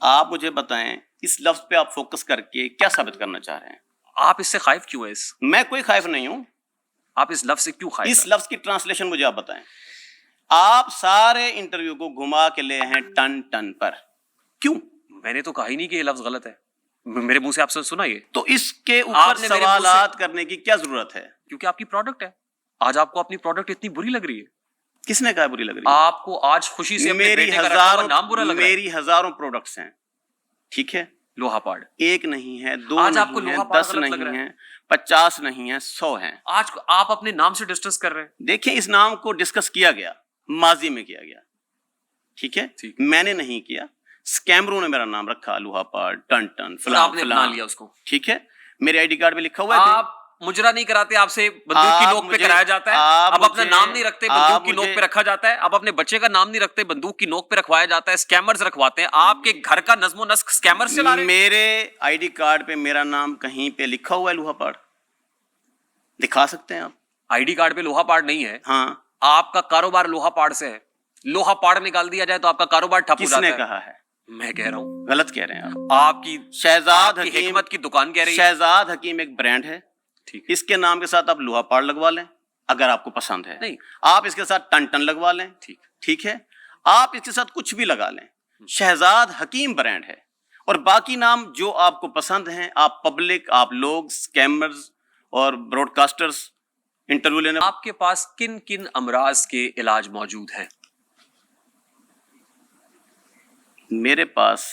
आप मुझे बताएं, इस लफ्ज पे आप फोकस करके क्या साबित करना चाह रहे हैं? आप इससे खाइफ क्यों है? मैं कोई खाइफ नहीं हूं, आप इस लफ्ज से क्यों खाइफ इस हैं? लफ्ज की ट्रांसलेशन मुझे आप बताएं। आप सारे इंटरव्यू को घुमा के ले हैं टन टन पर, क्यों? मैंने तो कहा ही नहीं कि ये लफ्ज गलत है, मेरे मुंह से आपसे सुना ये, तो इसके ऊपर आपने मेरे मुंह सवालात करने की क्या जरूरत है? क्योंकि आपकी प्रोडक्ट है। आज आपको अपनी प्रोडक्ट इतनी बुरी लग रही है, किसने कहा बुरी लग रही है? आपको आज खुशी से अपने मेरी बेटे का रखा हुआ नाम बुरा हजारों लग रहा है। मेरी हजारों प्रोडक्ट्स हैं, ठीक है, लोहा पाड़। एक नहीं है, दो आज आपको नहीं है, लोहा पाड़ 10 गलत लग नहीं रहा है, 50 नहीं है, 100 हैं। आज आप अपने नाम से डिस्कस कर रहे हैं। देखिए, इस नाम को डिस्कस किया गया, माजी में किया गया, ठीक है, ठीक। मैंने नहीं किया, स्कैमरों ने मेरा नाम रखा, लोहापाड़, टन टन, फिर फलां आपने बना फलां, लिया उसको। ठीक है, मेरे आईडी कार्ड पे लिखा हुआ है। आप मुजरा नहीं कराते, आपसे बंदूक की नोक पे कराया जाता है। अब अपना नाम नहीं रखते, बंदूक की नोक पे रखा जाता है। अब अपने बच्चे का नाम नहीं रखते, बंदूक की नोक पे रखवाया जाता है। स्कैमर्स रखवाते हैं। आपके घर का नज्मो नस्क स्कैमर्स चला रहे हैं। मेरे आईडी कार्ड पे मेरा नाम कहीं पे लिखा हुआ है लोहापाड़, दिखा सकते हैं आप? आईडी कार्ड पे लोहा पाड़ नहीं है। हाँ, आपका कारोबार लोहा पाड़ से है। लोहा पाड़ निकाल दिया जाए तो आपका कारोबार ठप हो जाता किसने है। कहा है? मैं कह रहा हूं, गलत कह रहे हैं आप। आपकी शहजाद आपकी हकीम, हिकमत की दुकान कह रही है। शहजाद हकीम एक ब्रांड है, ठीक, इसके नाम के साथ आप लोहापाड़ लगवा लें अगर आपको पसंद है। नहीं, आप इसके साथ टन टन लगवा लें, ठीक, ठीक है, आप इसके साथ कुछ भी लगा लें, शहजाद हकीम ब्रांड है। और बाकी नाम जो आपको पसंद हैं, आप पब्लिक, आप लोग, स्कैमर्स और ब्रॉडकास्टर्स इंटरव्यू लेने। आपके पास किन किन अमराज के इलाज मौजूद हैं? मेरे पास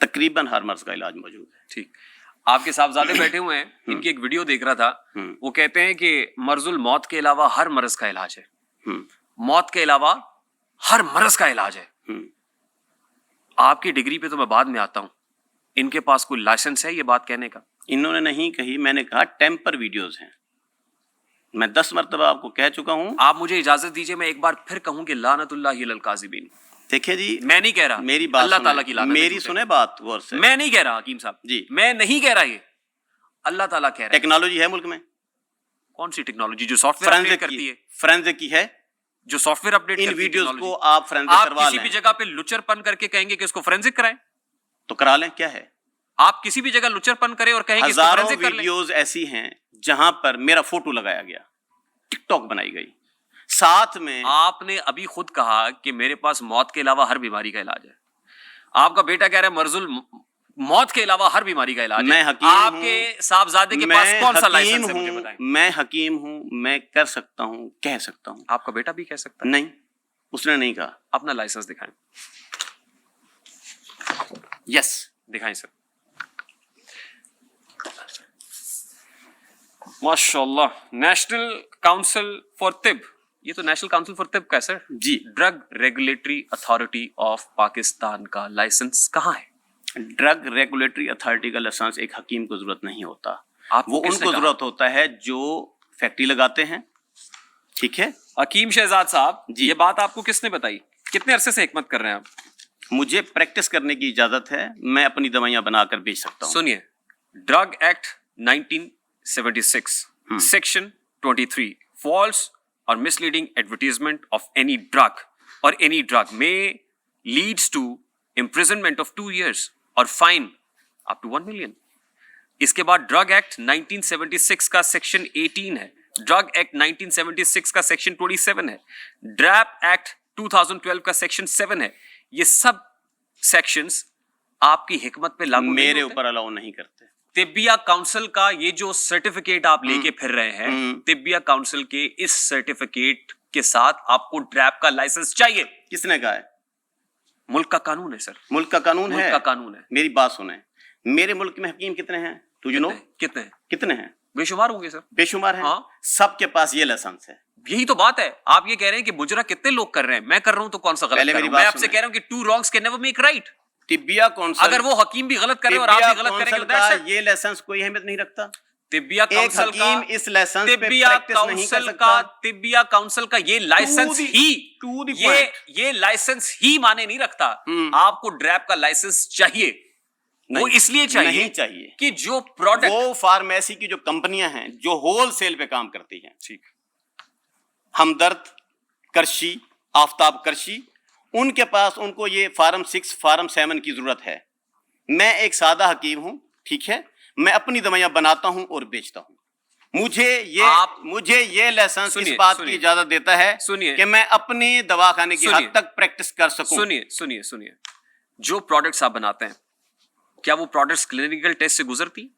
तकरीबन हर मर्ज का इलाज मौजूद है। ठीक, आपके साहबजादे बैठे हुए हैं, इनकी एक वीडियो देख रहा था, वो कहते हैं कि मर्जुल मौत के अलावा हर मर्ज का इलाज है, मौत के अलावा हर मर्ज का इलाज है। आपकी डिग्री पे तो मैं बाद में आता हूँ, इनके पास कोई लाइसेंस है ये बात कहने का? इन्होंने नहीं कही, मैंने कहा टेम्पर वीडियोज हैं। मैं 10 मरतबा आपको कह चुका हूँ। आप मुझे इजाजत दीजिए, मैं एक बार फिर कहूँ कि लानतुल्लाहि अलल काज़िबीन। देखिए जी, मैं नहीं कह रहा, मेरी बात अल्लाह ताला की लानत, मेरी सुने बात गौर से। मैं नहीं कह रहा हकीम साहब जी, मैं नहीं कह रहा, ये अल्लाह ताला कह रहा है। टेक्नोलॉजी है मुल्क में। कौन सी टेक्नोलॉजी? जो सॉफ्टवेयर अपडेट करती है, फोरेंसिक की है, जो सॉफ्टवेयर अपडेट इन करती है वीडियोस technology। को आप फोरेंसिक आप करवा किसी लें भी जगह पे लुचरपन करके कहेंगे कि उसको फोरेंसिक कराएं, तो करा लें, क्या है? आप किसी भी जगह लुचरपन करें और कहें कि इसको हजारों फोरेंसिक कर लें। वीडियोस ऐसी हैं जहां पर मेरा फोटो लगाया गया, टिकटॉक बनाई गई, साथ में आपने अभी खुद कहा कि मेरे पास मौत के अलावा हर बीमारी का इलाज है। आपका बेटा कह रहा है मर्जुल मौत के अलावा हर बीमारी का इलाज मैं है। हकीम आपके साहबजादे के पास कौन सा लाइसेंस है, मुझे बताएं। मैं हकीम हूं, मैं कर सकता हूं, कह सकता हूं। आपका बेटा भी कह सकता है? नहीं, उसने नहीं कहा। अपना लाइसेंस दिखाएं। यस, दिखाएं सर। माशाल्लाह, नेशनल काउंसिल फॉर तिब, ये तो नेशनल काउंसिल फॉर तिब का है sir ji. Drug regulatory authority of Pakistan का लाइसेंस कहाँ है? ड्रग रेगुलेटरी अथॉरिटी का लाइसेंस एक हकीम को जरूरत नहीं होता, आपको वो किसने उनको कहा? जरूरत होता है जो फैक्ट्री लगाते हैं। ठीक है हकीम शहजाद साहब जी। ये बात आपको किसने बताई? कितने अरसे से हिकमत कर रहे हैं आप? मुझे प्रैक्टिस करने की इजाजत है, मैं अपनी दवाइयां बनाकर बेच सकता हूँ। सुनिए, ड्रग एक्ट 1976 सेक्शन 23 फॉल्स और misleading advertisement of any drug और एनी ड्रग में leads to imprisonment of 2 years और फाइन अप टू 1 million। इसके बाद ड्रग एक्ट 1976 का सेक्शन 18 है, ड्रग एक्ट 1976 का सेक्शन 27 है, ड्रैप एक्ट 2012 का सेक्शन 7 है। ये सब सेक्शंस आपकी हिकमत पे लागू नहीं मेरे होते? ऊपर अलाउ नहीं करते। तिब्बिया काउंसिल का ये जो सर्टिफिकेट आप लेके फिर रहे हैं, तिब्बिया काउंसिल के इस सर्टिफिकेट के साथ आपको ड्रैप का लाइसेंस चाहिए। किसने कहा है? मुल्क का कानून है सर, मुल्क का कानून मुल्क है। का कानून है। मेरी बात सुने, मेरे मुल्क में हकीम कितने हैं? टू यू नो कितने? कितने हैं? बेशुमार होंगे सर। बेशुमार हैं। हाँ। सबके पास ये लाइसेंस है। यही तो बात है। आप ये कह रहे हैं कि मुजरा कितने लोग कर रहे हैं, मैं कर रहा हूं तो कौन सा गलत पहले कर रहा मेरी हूं? मैं बात आपसे सुने। कह रहा हूं कि two wrongs can never make right. Tibbia council, अगर वो हकीम भी गलत करे और आप भी गलत करेंगे तो that's it। ये लाइसेंस कोई अहमियत नहीं रखता। तिब्बिया एक काउंसिल हकीम का इस लाइसेंस पे तिब्बिया प्रैक्टिस नहीं कर काउंसिल सकता। का तिब्बिया काउंसिल का ये लाइसेंस the- ही to the ये point। ये लाइसेंस ही माने नहीं रखता। आपको ड्रैप का लाइसेंस चाहिए, वो नहीं, इसलिए चाहिए नहीं चाहिए कि जो प्रोडक्ट वो फार्मेसी की जो कंपनियां हैं जो होलसेल पे काम करती हैं, ठीक, हमदर्द, करशी, आफ्ताब करशी, उनके पास उनको ये फार्म 6 फार्म 7 की जरूरत है। मैं एक सादा हकीम हूं, ठीक है, मैं अपनी दवाइयां बनाता हूं और बेचता हूं। मुझे ये लाइसेंस इस सुनिए, बात सुनिए। की इजाजत देता है सुनिए। कि मैं अपनी दवाखाने की सुनिए। हद तक प्रैक्टिस कर सकूं। सुनिए, जो प्रोडक्ट्स आप बनाते हैं क्या वो प्रोडक्ट्स क्लिनिकल टेस्ट से गुजरती?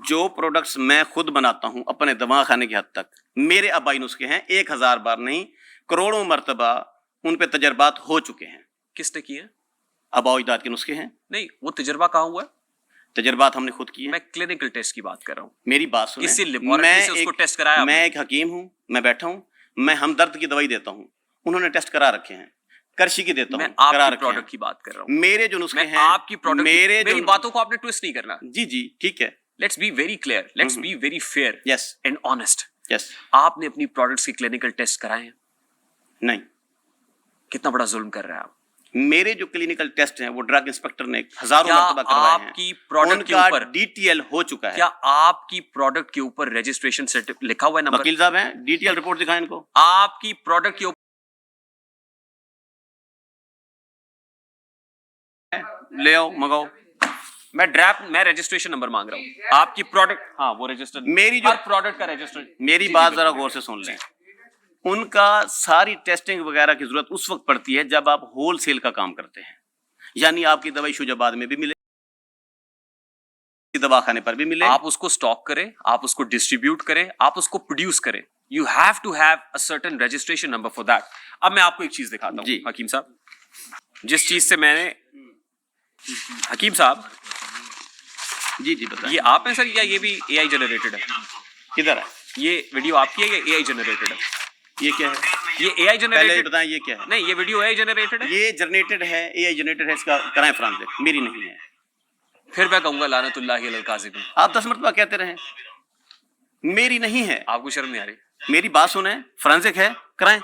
जो प्रोडक्ट्स मैं खुद बनाता हूं अपने दवाखाने की हद तक, मेरे आबाई नुस्खे हैं, 1000 बार नहीं करोड़ों मर्तबा उन पे तजर्बात हो चुके हैं। किसने किए? आबाओ अजदाद के नुस्खे हैं, नहीं, वो तजर्बा कहाँ हुआ है? तजर्बात हमने खुद किए हैं। मैं क्लिनिकल टेस्ट की बात कर रहा हूँ। मेरी बात सुने, किसी लेबोरेटरी से उसको टेस्ट कराया आपने? मैं एक हकीम हूं, मैं बैठा हूं, मैं हमदर्द की दवाई देता हूं, उन्होंने टेस्ट करा रखे हैं, करशी की देता मैं हूं, करा आपकी रखे प्रोडक्ट हैं। की बात कर रहा हूँ। मेरे जो नुस्खे मैं हैं, आपकी प्रोडक्ट, मेरी बातों को आपने ट्विस्ट नहीं करना। जी जी ठीक है, let's be very clear, let's be very fair yes and honest. Yes. आपने अपनी प्रोडक्ट्स के क्लिनिकल टेस्ट कराए हैं? नहीं, कितना बड़ा जुल्म कर रहे हैं आप। मेरे जो क्लिनिकल टेस्ट हैं वो ड्रग इंस्पेक्टर ने हजारों क्या मर्तबा करवाए हैं। आपकी प्रोडक्ट के उनका ऊपर डीटीएल हो चुका है। क्या आपकी प्रोडक्ट के ऊपर रजिस्ट्रेशन सर्टिफिकेट लिखा हुआ है नंबर? वकील साहब हैं, डीटीएल रिपोर्ट दिखाएं इनको। आपकी प्रोडक्ट के ऊपर ले आओ, मंगाओ। मैं रजिस्ट्रेशन नंबर मांग रहा हूँ। आपकी प्रोडक्ट, हाँ वो रजिस्टर्ड, मेरी जो प्रोडक्ट का रजिस्टर्ड। मेरी बात जरा गौर से सुन लें। उनका सारी टेस्टिंग वगैरह की जरूरत उस वक्त पड़ती है जब आप होलसेल का काम करते हैं, यानी आपकी दवाई शुजाबाद में भी मिले, दवाखाने पर भी मिले। आप उसको स्टॉक करें, आप उसको डिस्ट्रीब्यूट करें, आप उसको प्रोड्यूस करें। You have to have a certain registration number for that. अब मैं आपको एक चीज दिखाता हूँ जी। हकीम साहब, जिस चीज से मैंने, हकीम साहब जी जी बताइए। ये आप हैं सर या ये भी एआई जनरेटेड है? किधर है ये वीडियो आपकी है या एआई जनरेटेड है? ये क्या है? ये एआई पहले ये जनरेटेड बताएं ये क्या है? नहीं, ये वीडियो एआई जनरेटेड है। ये जनरेटेड है, एआई जनरेटेड है, इसका कराएं फॉरेंसिक, मेरी नहीं है। फिर मैं कहूंगा लानतुल्लाहि अलल काज़िबीन। आप 10 मरतबा कहते रहे, मेरी नहीं है। आपको शर्म नहीं आ रही? मेरी बात सुने, फॉरेंसिक है, कराएं।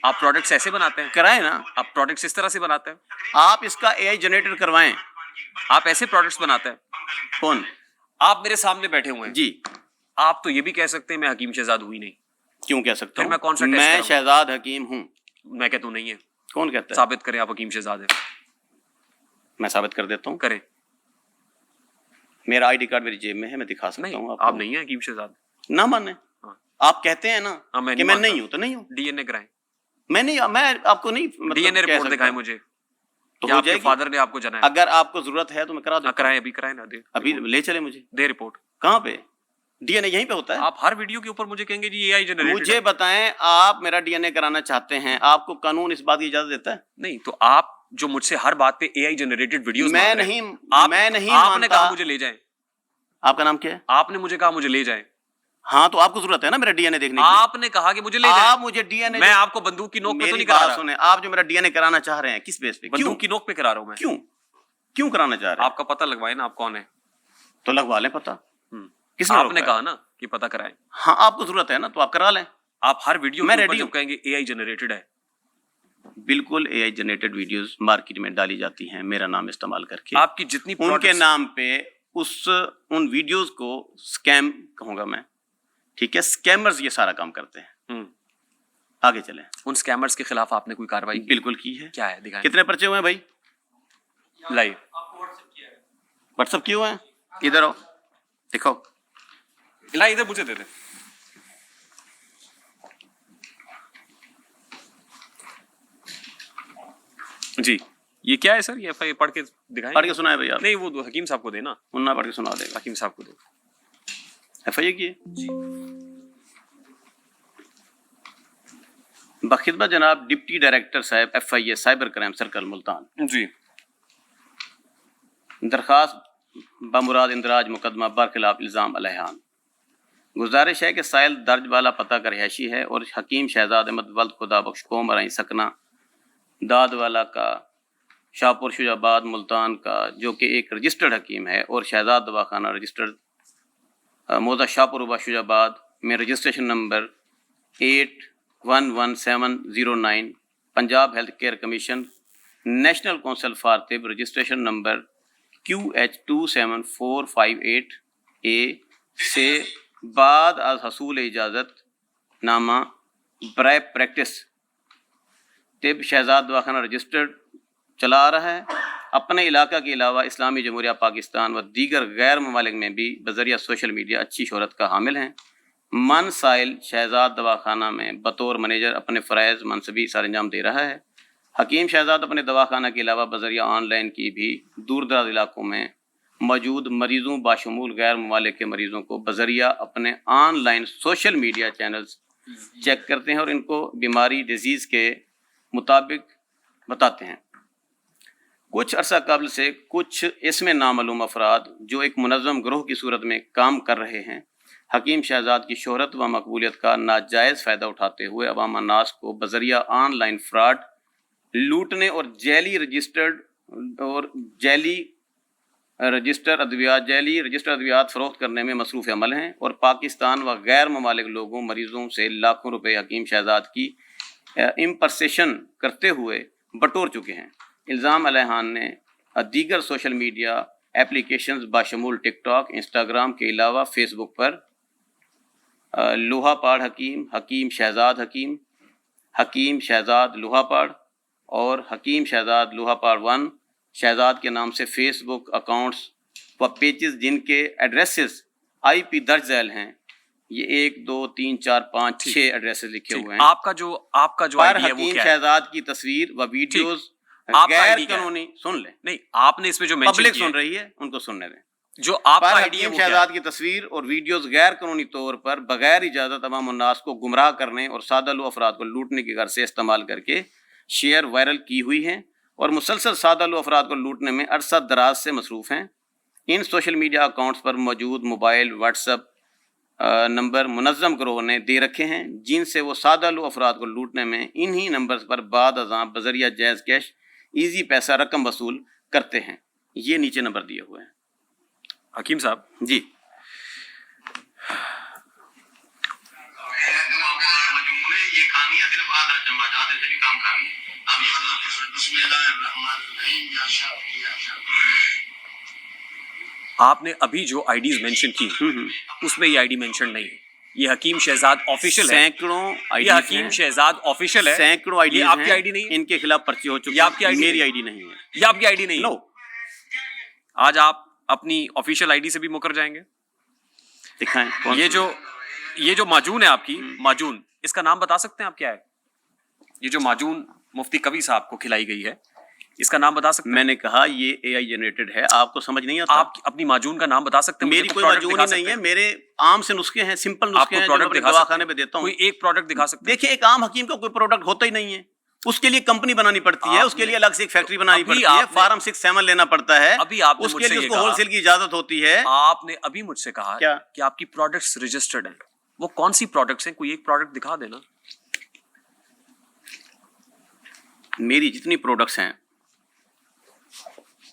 आप प्रोडक्ट्स ऐसे बनाते हैं? कराएं ना। आप प्रोडक्ट्स इस तरह से बनाते हैं? आप इसका एआई जनरेटेड करवाएं। आप ऐसे प्रोडक्ट्स बनाते हैं? कौन? आप मेरे सामने बैठे हुए हैं जी। आप तो ये भी कह सकते हैं मैं हकीम शहजाद हुई नहीं। क्यों कह सकता फिर हूं? मैं कौन सा टेस्ट मैं कराऊं? शहजाद हकीम हूं। मैं कहता हूं नहीं है। कौन कहता है? साबित करें आप हकीम शहजाद है। मैं साबित कर देता हूं। करें। मेरा आईडी कार्ड मेरी जेब में है, मैं दिखा सकता नहीं, हूं आप आपको। नहीं है हकीम शहजाद। ना माने। हाँ। आप कहते हैं ना हाँ, मैं कि नहीं मैं मानता। नहीं हूं तो नहीं हूं। डीएनए कराएं। मैं आपको नहीं मतलब डीएनए कह रिपोर्ट सकता। दिखाएं मुझे। तो या हो आपके जाएगी। फादर ने आपको जनाया? अगर आपको जरूरत है तो मैं करा हाँ, दूं। कराएं, अभी कराएं ना। दे अभी ले चले मुझे। दे रिपोर्ट। कहाँ पे? डीएनए यहीं पे होता है। आप हर वीडियो के ऊपर मुझे कहेंगे जी एआई जनरेटेड मुझे बताएं, आप मेरा डीएनए कराना चाहते हैं, आपको कानून इस बात की इजाजत देता है? नहीं, तो आप जो मुझसे हर बात पे एआई जनरेटेड वीडियोस मैं मांग रहे नहीं हैं, आप, मैं नहीं आपने मानता। कहा मुझे ले जाएं। आपका नाम क्या है? आपने मुझे कहा मुझे ले जाएं। हाँ, तो आपको जरूरत है ना मेरा डीएनए देखने की। आपने कहा कि मुझे ले जाएं। आप मुझे डीएनए, मैं आपको बंदूक की नोक पे तो मेरी नहीं करा बात रहा। सुने, आप जो मेरा डीएनए कराना चाह रहे हैं किस बेस पे? क्यों? बंदूक की नोक पे करा रहा हूं मैं। क्यों क्यों कराना चाह रहे हैं? आपका पता लगवाए ना, आप कौन है। तो लगवा लें पता। हम्म। किसने आपने रोका है? कहा ना कि पता कराएं। हाँ, आपको जरूरत है ना तो आप करा लें। आप हर वीडियो मैं के ऊपर ready जब हूं। कहेंगे एआई जनरेटेड है, बिल्कुल एआई जनरेटेड वीडियोस मार्केट में डाली जाती हैं मेरा नाम इस्तेमाल करके। आपकी जितनी उनके products- नाम पे उन वीडियोस को स्कैम कहूंगा मैं, ठीक है? स्कैमर्स ये सारा काम करते हैं। हम्म। आगे चलें। उन स्कैमर्स के खिलाफ आपने कोई कार्रवाई की? बिल्कुल की है। क्या है, दिखाएं। कितने पर्चे हुए हैं भाई? लाइव व्हाट्सएप किए हुए हैं? इधर आओ, दिखाओ। ला, इधर मुझे दे दे। जी, ये क्या है सर? ये एफआईआर पढ़ के दिखाएं। पढ़ के सुनाए भैया। नहीं, वो हकीम साहब को देना। मुन्ना पढ़ के सुना देगा। हकीम साहब को दो। एफआईआर की है? जी। बखिदमत जनाब डिप्टी डायरेक्टर साहब FIA cyber crime circle Multan. जी। दरखास्त बमुराद इंदराज मुकदमा बरखिलाफ इल्ज़ाम अलैहान। गुजारिश है कि साइल दर्ज वाला पता का रिहायशी है और हकीम शहजाद अहमद वल्द खुदा बख्श कोम राई सकना दाद वाला का शाहपुर शुजाबाद मुल्तान का, जो कि एक रजिस्टर्ड हकीम है, और शहजाद दवाखाना रजिस्टर्ड मौजा शाहपुर शुजाबाद में registration number 811709 Punjab health care commission national council for तिब रजिस्ट्रेशन नंबर QH27458A से बाद आज हसूल इजाज़त नामा बराए प्रैक्टिस तिब शहजाद दवाखाना रजिस्टर्ड चला आ रहा है। अपने इलाका के अलावा इस्लामी जमहूरिया पाकिस्तान व दीगर गैर ममालिक में भी बजरिया सोशल मीडिया अच्छी शोहरत का हामिल हैं। मन साइल शहजाद दवाखाना में बतौर मैनेजर अपने फ़राइज़ मनसबी सर अंजाम दे रहा है। हकीम शहजाद अपने दवाखाना के अलावा बजरिया ऑनलाइन की भी दूर दराज इलाकों में मौजूद मरीज़ों बाशमूल गैर ममालिक के मरीज़ों को बजरिया अपने online social media channels check करते हैं और इनको बीमारी डिजीज़ के मुताबिक बताते हैं। कुछ अरसा कबल से कुछ इसमें नामालूम अफराद जो एक मुनज़्ज़म ग्रोह की सूरत में काम कर रहे हैं, हकीम शहजाद की शोहरत व मकबूलियत का नाजायज़ फ़ायदा उठाते हुए अवाम नास को बजरिया ऑनलाइन फ्रॉड लूटने और जैली रजिस्टर अद्वियात फ़रोख्त करने में मसरूफ़ अमल हैं और पाकिस्तान व गैर ममालिक लोगों मरीज़ों से लाखों रुपए हकीम शहजाद की इम्पर्सेशन करते हुए बटोर चुके हैं। इल्ज़ाम अलैहान ने दीगर सोशल मीडिया एप्लीकेशंस बाशमूल टिकटॉक, इंस्टाग्राम के अलावा फेसबुक पर लोहापाड़ हकीम, हकीम शहजाद हकीम, हकीम शहजाद लोहापाड़ और हकीम शहजाद लोहापाड़ 1 शहजाद के नाम से फेसबुक अकाउंट्स व पेजेस जिनके एड्रेसेस IP दर्ज झैल हैं, ये 1 2 3 4 5 6 एड्रेसेस लिखे हुए हैं। आपका जो पर आईडी है वो हकीम क्या है? शहजाद की तस्वीर व वीडियोस आपका गैर ID क्या है? कानूनी, सुन ले, नहीं, आपने इसमें जो मेंशन पब्लिक किया सुन रही है, उनको सुनने दें। जो आपका पर आईडी है हकीम वो क्या है? शहजाद की तस्वीर और वीडियोस गैर कानूनी तौर पर बगैर इजाजत अवाम उन्नास को गुमराह करने और सादा लो अफराद को लूटने की गर्ज से इस्तेमाल करके شیئر وائرل کی ہوئی ہیں اور مسلسل سادہ لو افراد کو لوٹنے میں عرصہ دراز سے مصروف ہیں۔ ان سوشل میڈیا اکاؤنٹس پر موجود موبائل واٹس ایپ نمبر منظم گروہ نے دے رکھے ہیں، جن سے وہ سادہ لو افراد کو لوٹنے میں انہی نمبرز پر بعد ازاں بذریعہ جائز کیش ایزی پیسہ رقم وصول کرتے ہیں۔ یہ نیچے نمبر دیے ہوئے ہیں۔ حکیم صاحب جی یہ کہانیاں صرف آدھا چمچ آدھے سے بھی کام کھانی ہے۔ اب بسم اللہ الرحمن الرحیم یا شافی یا شافی۔ آپ نے ابھی جو آئی ڈیز مینشن کی اس میں یہ آئی ڈی مینشن نہیں ہے، یہ حکیم شہزاد آفیشیل ہے، سینکڑوں یہ حکیم شہزاد آفیشیل ہے، سینکڑوں آئی ڈیز یہ آپ کی آئی ڈی نہیں ہے، ان کے خلاف پرچے ہو چکے یہ آپ کی ہیں، ID میری نہیں ہے۔ آئی ڈی نہیں ہے۔ یہ آپ کی آئی ڈی نہیں نو ہے۔ آج آپ اپنی آفیشیل آئی ڈی سے بھی مکر جائیں گے؟ دکھائیں کون یہ جو معجون ہے آپ کی معجون، اس کا نام بتا سکتے ہیں آپ کیا ہے؟ یہ جو معجون مفتی قوی صاحب کو کھلائی گئی ہے، اس کا نام بتا سکتے ہیں؟ میں نے کہا یہ اے آئی جنریٹڈ ہے، آپ کو سمجھ نہیں آتا؟ آپ اپنی معجون کا نام بتا سکتے ہیں؟ میری کوئی معجون ہی نہیں ہے، میرے عام سے نسخے ہیں، سمپل آپ نسخے کو ہیں جو میں پروڈکٹ اپنے دکھا دواخانے سکتے پہ ہیں؟ دیتا ہوں۔ کوئی ایک پروڈکٹ دکھا سکتے ہیں؟ دیکھیے ایک عام حکیم کا کوئی پروڈکٹ ہوتا ہی نہیں ہے، اس کے لیے کمپنی بنانی پڑتی ہے، اس کے لیے الگ سے ایک فیکٹری بنانی پڑتی ہے، فارم 6-7 لینا پڑتا ہے، ابھی آپ نے اس مجھ کے سے لیے یہ اس کو کہا، ہول سیل کی اجازت ہوتی ہے۔ آپ نے ابھی مجھ سے کہا کیا؟ کہ آپ کی پروڈکٹس رجسٹرڈ ہیں، وہ کون سی پروڈکٹس ہیں؟ کوئی ایک پروڈکٹ دکھا دینا۔ میری جتنی پروڈکٹس ہیں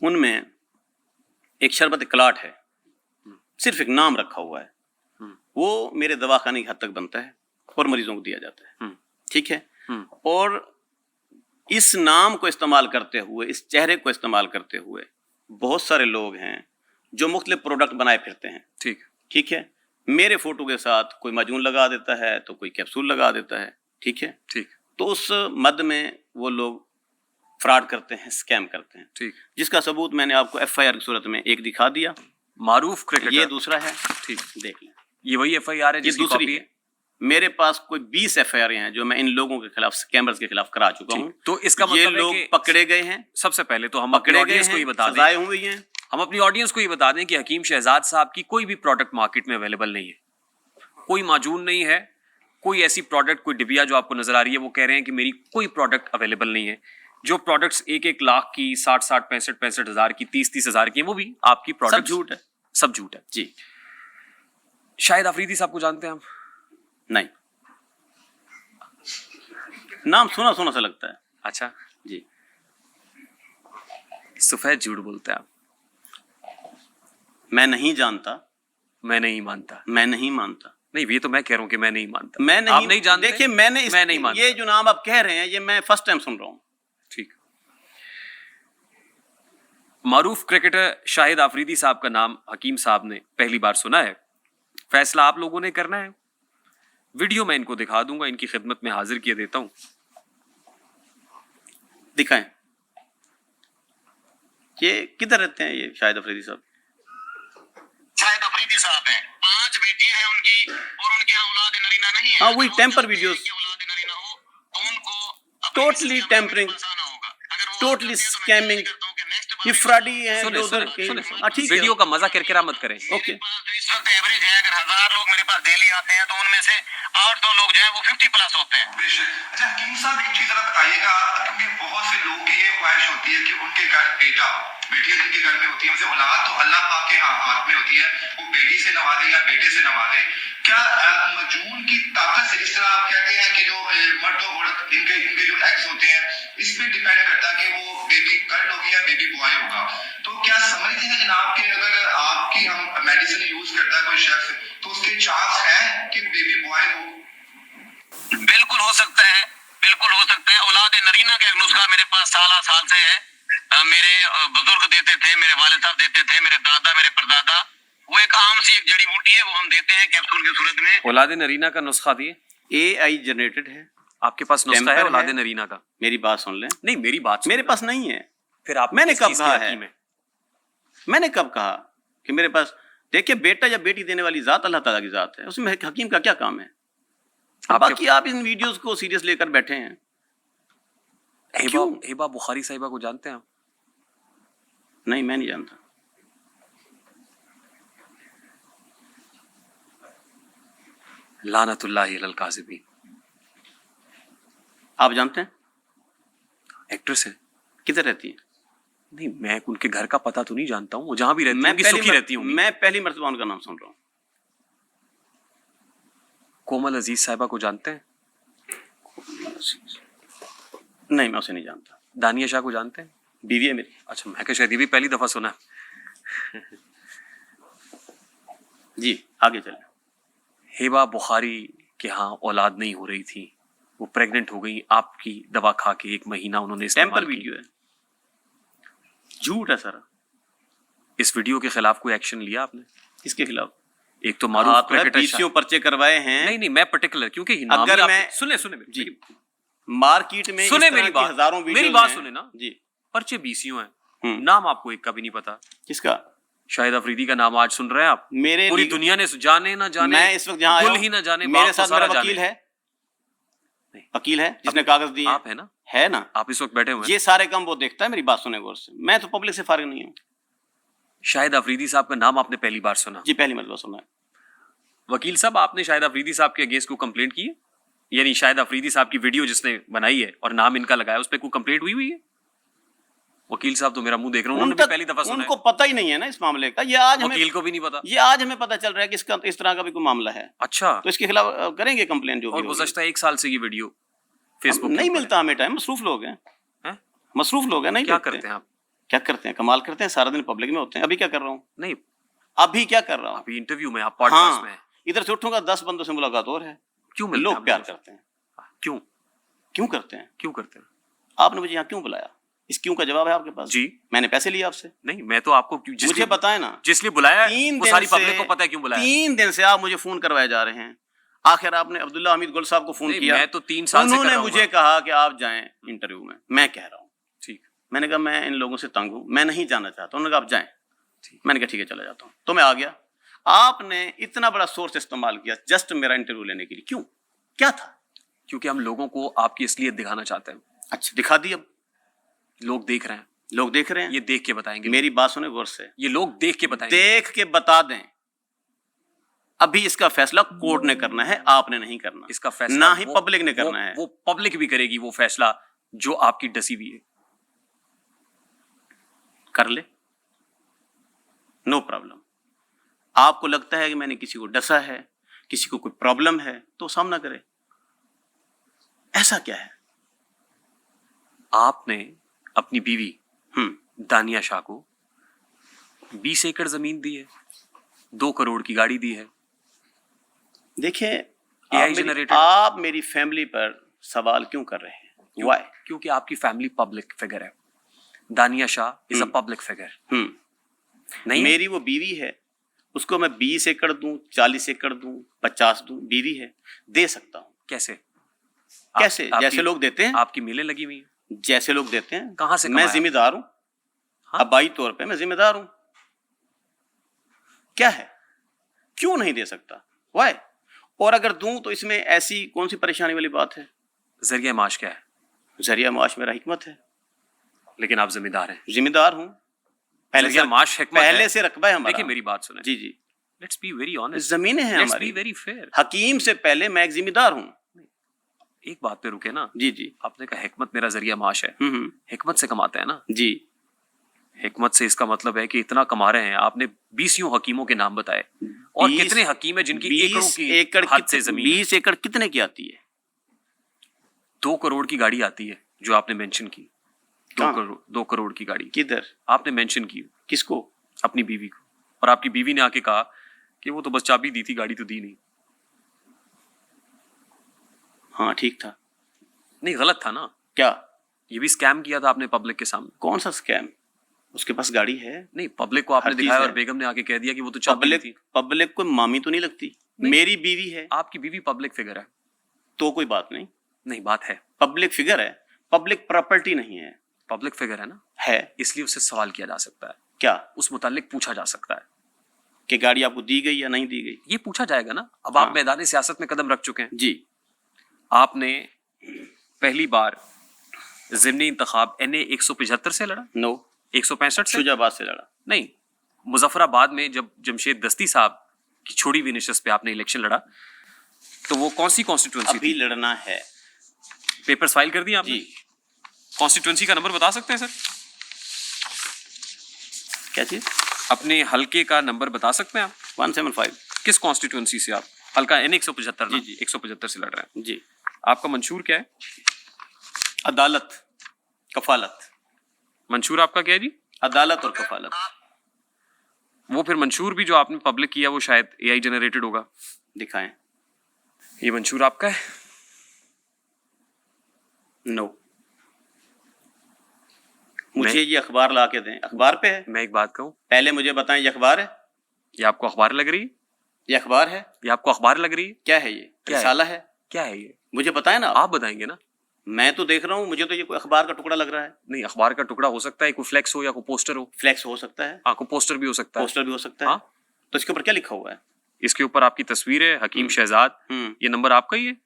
ان میں ایک شربت کلاٹ ہے، صرف ایک نام رکھا ہوا ہے، وہ میرے دواخانے کی حد تک بنتا ہے اور مریضوں کو دیا جاتا ہے، ٹھیک ہے؟ اور اس نام کو استعمال کرتے ہوئے، اس چہرے کو استعمال کرتے ہوئے بہت سارے لوگ ہیں جو مختلف پروڈکٹ بنائے پھرتے ہیں، ٹھیک ہے؟ میرے فوٹو کے ساتھ کوئی معجون لگا دیتا ہے تو کوئی کیپسول لگا دیتا ہے، ٹھیک ہے؟ تو اس مد میں وہ لوگ فراڈ کرتے ہیں، اسکیم کرتے ہیں، جس کا ثبوت میں نے آپ کو ایف آئی آر کی صورت میں ایک دکھا دیا، معروف کرکٹر، یہ دوسرا ہے، ٹھیک، دیکھ لیں، یہ وہی ایف آئی آر ہے یہ جس کی دوسری کاپی ہے۔ میرے پاس کوئی 20 ایف آئی آر ہیں جو میں ان لوگوں کے خلاف، اسکیمرز کے خلاف کرا چکا ہوں۔ تو اس کا یہ مطلب ہے لوگ کہ پکڑے گئے ہیں، سب سے پہلے تو ہم اپنی پکڑے گئے آڈینس کو یہ ہیں، بتا دیں، سزائیں ہوئی ہیں۔ ہم اپنی آڈینس کو یہ بتا دیں کہ حکیم شہزاد صاحب کی کوئی بھی پروڈکٹ مارکیٹ میں اویلیبل نہیں ہے، کوئی معجون نہیں ہے، کوئی ایسی پروڈکٹ، کوئی ڈبیا جو آپ کو نظر آ رہی ہے وہ کہہ رہے ہیں کہ میری کوئی پروڈکٹ اویلیبل نہیں ہے۔ جو پروڈکٹس 1 لاکھ کی، 60 65 ہزار کی، 30 ہزار کی ہیں، وہ بھی آپ کی پروڈکٹ سب جھوٹ ہے، سب جھوٹ ہے۔ جی شاہد آفریدی صاحب کو جانتے ہیں ہم؟ نہیں، نام سنا سنا سا لگتا ہے۔ اچھا، جی سفید جھوٹ بولتے ہیں آپ۔ میں نہیں جانتا، میں نہیں مانتا، میں نہیں مانتا، نہیں یہ تو میں کہہ رہا ہوں کہ میں نہیں مانتا، میں آپ نہیں جانتے؟ دیکھیے میں نے میں نہیں مانتا، یہ جو نام آپ کہہ رہے ہیں یہ میں فرسٹ ٹائم سن رہا ہوں۔ ٹھیک، معروف کرکٹر شاہد آفریدی صاحب کا نام حکیم صاحب نے پہلی بار سنا ہے، فیصلہ آپ لوگوں نے کرنا ہے۔ ویڈیو میں ان کو دکھا دوں گا، ان کی خدمت میں حاضر کیے دیتا ہوں۔ دکھائیں، یہ کدھر رہتے ہیں یہ شاہد افریدی صاحب؟ شاہد افریدی صاحب ہیں، 5 بیٹیاں ہیں ان کی، اور ان کے یہاں اولاد نرینہ نہیں ہے۔ ہاں وہی ٹیمپر ویڈیوز، اولاد نرینہ ہو تو ان کو ٹوٹلی ٹیمپرنگ، ٹوٹلی اسکیمنگ، یہ فراڈی ہیں جو ادھر ٹھیک ہے، ویڈیو کا مزہ کرکرا مت کریں۔ اوکے، اس وقت ایوریج ہے، اگر 1000 لوگ میرے پاس ڈیلی آتے ہیں تو ان میں سے 800 لوگ جو ہیں وہ 50+ ہوتے ہیں۔ اچھا حکیم صاحب ایک چیز ذرا بتائیے گا، کیونکہ بہت سے لوگوں کی یہ خواہش ہوتی ہے کہ ان کے گھر بیٹا ہو، بیٹیاں جن کے گھر میں ہوتی ہیں، ویسے اولاد تو اللہ پاک کے ہاتھ میں ہوتی ہے، وہ بیٹی سے نوازے یا بیٹے سے نوازے، کیا مجون کی طاقت سے، جس طرح آپ کہتے ہیں کہ جو مرد و عورت ان کے جو ایگز ہوتے ہیں اس پہ ڈیپینڈ کرتا ہے کہ وہ بیبی گرل ہوگی یا بیبی بوائے ہوگا، تو کیا سمجھتے ہیں جناب کہ اگر آپ کی ہم میڈیسن یوز کرتا ہے کوئی شخص تو اس کے چانس ہیں کہ بیبی بوائے ہو؟ بالکل ہو سکتا ہے، بالکل ہو سکتا ہے۔ اولاد نرینہ کا ایک نسخہ میرے پاس سال سے ہے، میرے بزرگ دیتے تھے، میرے والد صاحب دیتے تھے، میرے دادا، میرے پردادا، وہ ایک عام سی ایک جڑی بوٹی ہے، وہ ہم دیتے ہیں کیپسول کی صورت میں۔ اولاد نرینہ کا نسخہ دیے، اے آئی جنریٹڈ ہے، آپ کے پاس نسخہ ہے ٹیمپر اولاد ہے۔ نرینہ کا؟ میری بات سن لیں، نہیں میری بات میرے پاس نہیں ہے، پھر آپ میں نے کس کب چیز کی کہا ہے؟ حکیم ہیں؟ میں نے کب کہا کہ میرے پاس؟ دیکھیے بیٹا یا بیٹی دینے والی ذات اللہ تعالیٰ کی ذات ہے، اس میں حکیم کا کیا کام ہے؟ باقی آپ ان ویڈیوز کو سیریس لے کر بیٹھے ہیں۔ ہبا بخاری صاحبہ کو جانتے ہیں آپ؟ نہیں میں نہیں جانتا۔ لعنت اللہ علی الکاذبین، آپ جانتے ہیں؟ एक्ट्रेस है? किधर रहती हैं? नहीं, मैं उनके घर का पता तो नहीं जानता हूँ, वो जहां भी रहती मैं होंगी सुखी रहती होंगी। मैं पहली मर्तबा उनका नाम सुन रहा हूँ। कोमल अजीज साहिबा को जानते हैं? नहीं, मैं उसे नहीं जानता। दानिया शाह को जानते हैं? बीवी है मेरी। अच्छा, मैं क्या शायद ये भी पहली दफा सुना। जी, आगे चलें। हेबा बुखारी के यहाँ औलाद नहीं हो रही थी, वो प्रेग्नेंट हो गई, आपकी दवा खा के 1 महीना उन्होंने इस्तेमाल टेम्पर की। वीडियो है, झूठ है सारा। इस वीडियो के खिलाफ कोई एक्शन लिया आपने? किसके खिलाफ? एक तो मारूफ क्रिकेटर पीसीओ पर्चे करवाए हैं। नहीं, मैं पर्टिकुलर, क्योंकि नाम अगर ही आप- मैं- सुने जी, मार्केट में सुने इस तरह मेरी की बात, हजारों मेरी वीडियोज बात हैं। सुने ना। जी, पर्चे बीसीओ हैं, हम्म। नाम आपको एक का भी नहीं पता। किसका? शाहिद अफरीदी का नाम आज सुन रहे हैं आप? मेरे पूरी लिए- दुनिया ने जाने ना जाने, मैं इस वक्त जहाँ आया गुल हूं, ही ना जाने, मेरे बाप साथ तो सारा मेरा वकील जाने। है। नहीं। वकील है जिसने कागज दिए आप है ना? है ना। आप इस वक्त बैठे हुए हैं। ये सारे काम वो देखता है, मेरी बात सुने गौर से। मैं तो पब्लिक से फारिग नहीं हूँ। शाहिद अफरीदी साहब का नाम आपने पहली बार सुना? जी, पहली मर्तबा सुना है। वकील साहब, आपने शाहिद अफरीदी साहब के अगेंस्ट को कंप्लेंट की है? यानी शाहिद अफरीदी साहब की वीडियो जिसने बनाई है और नाम इनका लगाया, उस पर कोई कंप्लेंट हुई है? वकील साहब तो मेरा मुंह देख रहे हैं, उन्होंने भी पहली दफा सुना उनको है। पता ही नहीं है ना इस मामले का। ये आज हमें वकील को भी नहीं पता। ये आज हमें पता चल रहा है कि इसका इस तरह का भी कोई मामला है, अच्छा, तो इसके खिलाफ करेंगे कंप्लेंट जो भी और होगी। गुज़श्ता 1 साल से ये वीडियो फेसबुक नहीं मिलता हमें टाइम, मसरूफ लोग हैं। है? मसरूफ लोग हैं, नहीं क्या देखते। करते हैं आप? क्या करते हैं? कमाल करते हैं, सारा दिन पब्लिक में होते हैं। अभी क्या कर रहा हूँ? नहीं, अभी क्या कर रहा हूँ? अभी इंटरव्यू में, आप पॉडकास्ट में हैं। हाँ, इधर से उठूंगा 10 बंदों से मुलाकात और है। क्यों मिलते हैं लोग आप प्यार लोगों से? करते हैं। क्यों क्यों करते हैं? क्यों करते हैं? आपने मुझे यहाँ क्यों बुलाया? इस क्यों का जवाब है आपके पास? जी। मैंने पैसे लिए आपसे? नहीं, मैं तो आपको मुझे बताएं ना। जिस लिए बुलाया, 3 वो दिन सारी से पब्लिक को पता है क्यों बुलाया। 3 दिन से आप मुझे फोन करवाए जा रहे हैं। आखिर आपने अब्दुल्ला हमीद गुल साहब को फोन नहीं, किया। मैं तो 3 साल से कर उन्होंने रहा हूं। मुझे कहा कि आप जाएं इंटरव्यू में। मैं कह रहा हूँ, ठीक, मैंने कहा मैं इन लोगों से तंग हूँ, मैं नहीं जाना चाहता। उन्होंने कहा आप जाएं। ठीक। मैंने कहा ठीक है, चला जाता हूँ। तो मैं आ गया। आपने इतना बड़ा सोर्स इस्तेमाल किया जस्ट मेरा इंटरव्यू लेने के लिए, क्यों? क्या था? क्योंकि हम लोगों को आपकी असलियत दिखाना चाहते हैं। अच्छा, दिखा दी। अब लोग देख रहे हैं, लोग देख रहे हैं। ये देख के बताएंगे। मेरी बात सुने गौर से, ये लोग देख के बताएंगे। देख के बता दें। अभी इसका फैसला कोर्ट ने करना है, आपने नहीं करना। इसका फैसला ना ही वो- पब्लिक ने करना है। वो पब्लिक भी करेगी वो फैसला जो आपकी डसी हुई है। कर ले, नो प्रॉब्लम। आपको लगता है कि मैंने किसी को डसा है, किसी को कोई प्रॉब्लम है, तो सामना करे। ऐसा क्या है? आपने अपनी बीवी दानिया शाह को 20 एकड़ जमीन दी है, 2 करोड़ की गाड़ी दी है। देखिए, AI generated। आप मेरी फैमिली पर सवाल क्यों कर रहे हैं? Why? क्योंकि आपकी फैमिली पब्लिक फिगर है। दानिया Shah is a public figure. नहीं है? मेरी वो बीवी है, उसको मैं 20 एकड़ दूं, 40 एकड़ दूं, 50 दूं, बीवी है, दे सकता हूं। कैसे? कैसे? जैसे लोग देते हैं। आपकी मिलें लगी हुई हैं। जैसे लोग देते हैं। कहां से मैं कमाया? जिम्मेदार हूं। हाँ? अबाई तौर पे मैं जिम्मेदार हूं। क्या है? क्यों नहीं दे सकता? वाई? और अगर दूं तो इसमें ऐसी कौन सी परेशानी वाली बात है? जरिया माश क्या है? जरिया माश मेरा हिकमत है। लेकिन आप जिम्मेदार हैं। जिम्मेदार हूं। जरिया माश हिकमत है। पहले से रकबा है हमारा। देखिए, मेरी बात सुने। जी जी, लेट्स बी वेरी ऑनेस्ट। जमीनें हैं लेट्स हमारी। Be very fair. हकीम से पहले मैं एक जिम्मेदार हूं। एक बात पे रुके ना। जी जी। आपने कहा हिकमत मेरा जरिया माश है। हम्म। हिकमत से कमाते हैं ना। जी। हिकमत से इसका मतलब है कि इतना कमा रहे हैं। आपने 20 हकीमों के नाम बताए, और 20 कितने हकीम है जिनकी 20 एकड़ों की एकड़ हद से जमीन है। 20 एकड़ कितने की आती है? 2 करोड़ की गाड़ी आती है जो आपने मेंशन की। 2 कहाँ? करोड़ 2 करोड़ की गाड़ी किधर? आपने मेंशन की किसको? अपनी बीवी को, और आपकी बीवी ने आके कहा कि वो तो बस चाबी दी थी, गाड़ी तो दी नहीं। हाँ, ठीक था। नहीं, गलत था ना। क्या? ये भी स्कैम किया था आपने पब्लिक के सामने। कौन सा स्कैम? उसके पास गाड़ी है। नहीं, पब्लिक को आपने हर चीज़ दिखाया है। और बेगम ने आके कह दिया कि वो तो चाबी दी थी। पब्लिक को मामी तो नहीं लगती। मेरी बीवी है आपकी बीवी पब्लिक फिगर है। तो कोई बात नहीं। नहीं, बात है। पब्लिक फिगर है, पब्लिक प्रॉपर्टी नहीं है। पब्लिक फिगर है ना, है। इसलिए उससे सवाल किया जा सकता है, क्या? उस मुतालिक पूछा जा सकता है कि गाड़ी आपको दी गई या नहीं दी गई? ये पूछा जाएगा ना। अब हाँ। आप मैदान सियासत में कदम रख चुके हैं। जी। आपने पहली बार ज़िमनी इंतखाब NA 175 से लड़ा, नो, 165 से शुजाबाद से लड़ा। नहीं, मुजफ्फराबाद में जब जमशेद दस्ती साहब की छोड़ी हुई नशस्त पे आपने इलेक्शन लड़ा, तो वो कौन सी कॉन्स्टिट्यूंसी अभी थी? लड़ना है। पेपर्स फाइल कर दिए आपने? जी। कॉन्स्टिट्यूंसी का नंबर बता सकते हैं सर? क्या चीज? अपने हलके का नंबर बता सकते हैं आप? 175। किस कॉन्स्टिट्यूंसी से आप? हल्का N 175 ना? जी। 175 से लड़ रहे हैं। जी। आपका मंशूर क्या है? अदालत, कफालत। मंशूर आपका क्या है जी? अदालत और कफालत। वो फिर मंशूर भी जो आपने पब्लिक किया वो शायद AI जनरेटेड होगा। दिखाएं। ये मंशूर आपका है? नो। मुझे ये अखबार ला के दें। अखबार पे है? मैं एक बात कहूँ, पहले मुझे बताएं, ये अखबार है? ये आपको अखबार लग रही है? ये अखबार है? ये आपको अखबार लग रही है? क्या है ये? क्या है? रिसाला है? क्या है ये? मुझे बताएं ना। आप बताएंगे ना। मैं तो देख रहा हूँ, मुझे तो ये कोई अखबार का टुकड़ा लग रहा है। नहीं, अखबार का टुकड़ा हो सकता है, कोई फ्लेक्स हो या कोई पोस्टर हो। फ्लेक्स हो सकता है, हाँ, कोई पोस्टर भी हो सकता है। पोस्टर भी हो सकता है। हाँ। तो इसके ऊपर क्या लिखा हुआ है? इसके ऊपर आपकी तस्वीर है, हकीम शहजाद। ये नंबर आपका ही है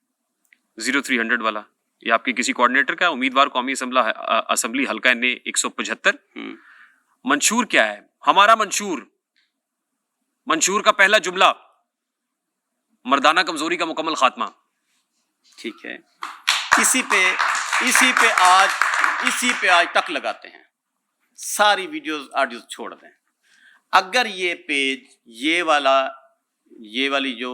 0300 वाला? ये आपके किसी कोऑर्डिनेटर का? उम्मीदवार कौमी असेंबली हल्का N 175। मंशूर क्या है? हमारा मंशूर, मंशूर का पहला जुमला मर्दाना कमजोरी का मुकम्मल खात्मा। ठीक है, इसी पे आज तक लगाते हैं। सारी वीडियोस ऑडियोस छोड़ दें। अगर ये पेज, ये वाली जो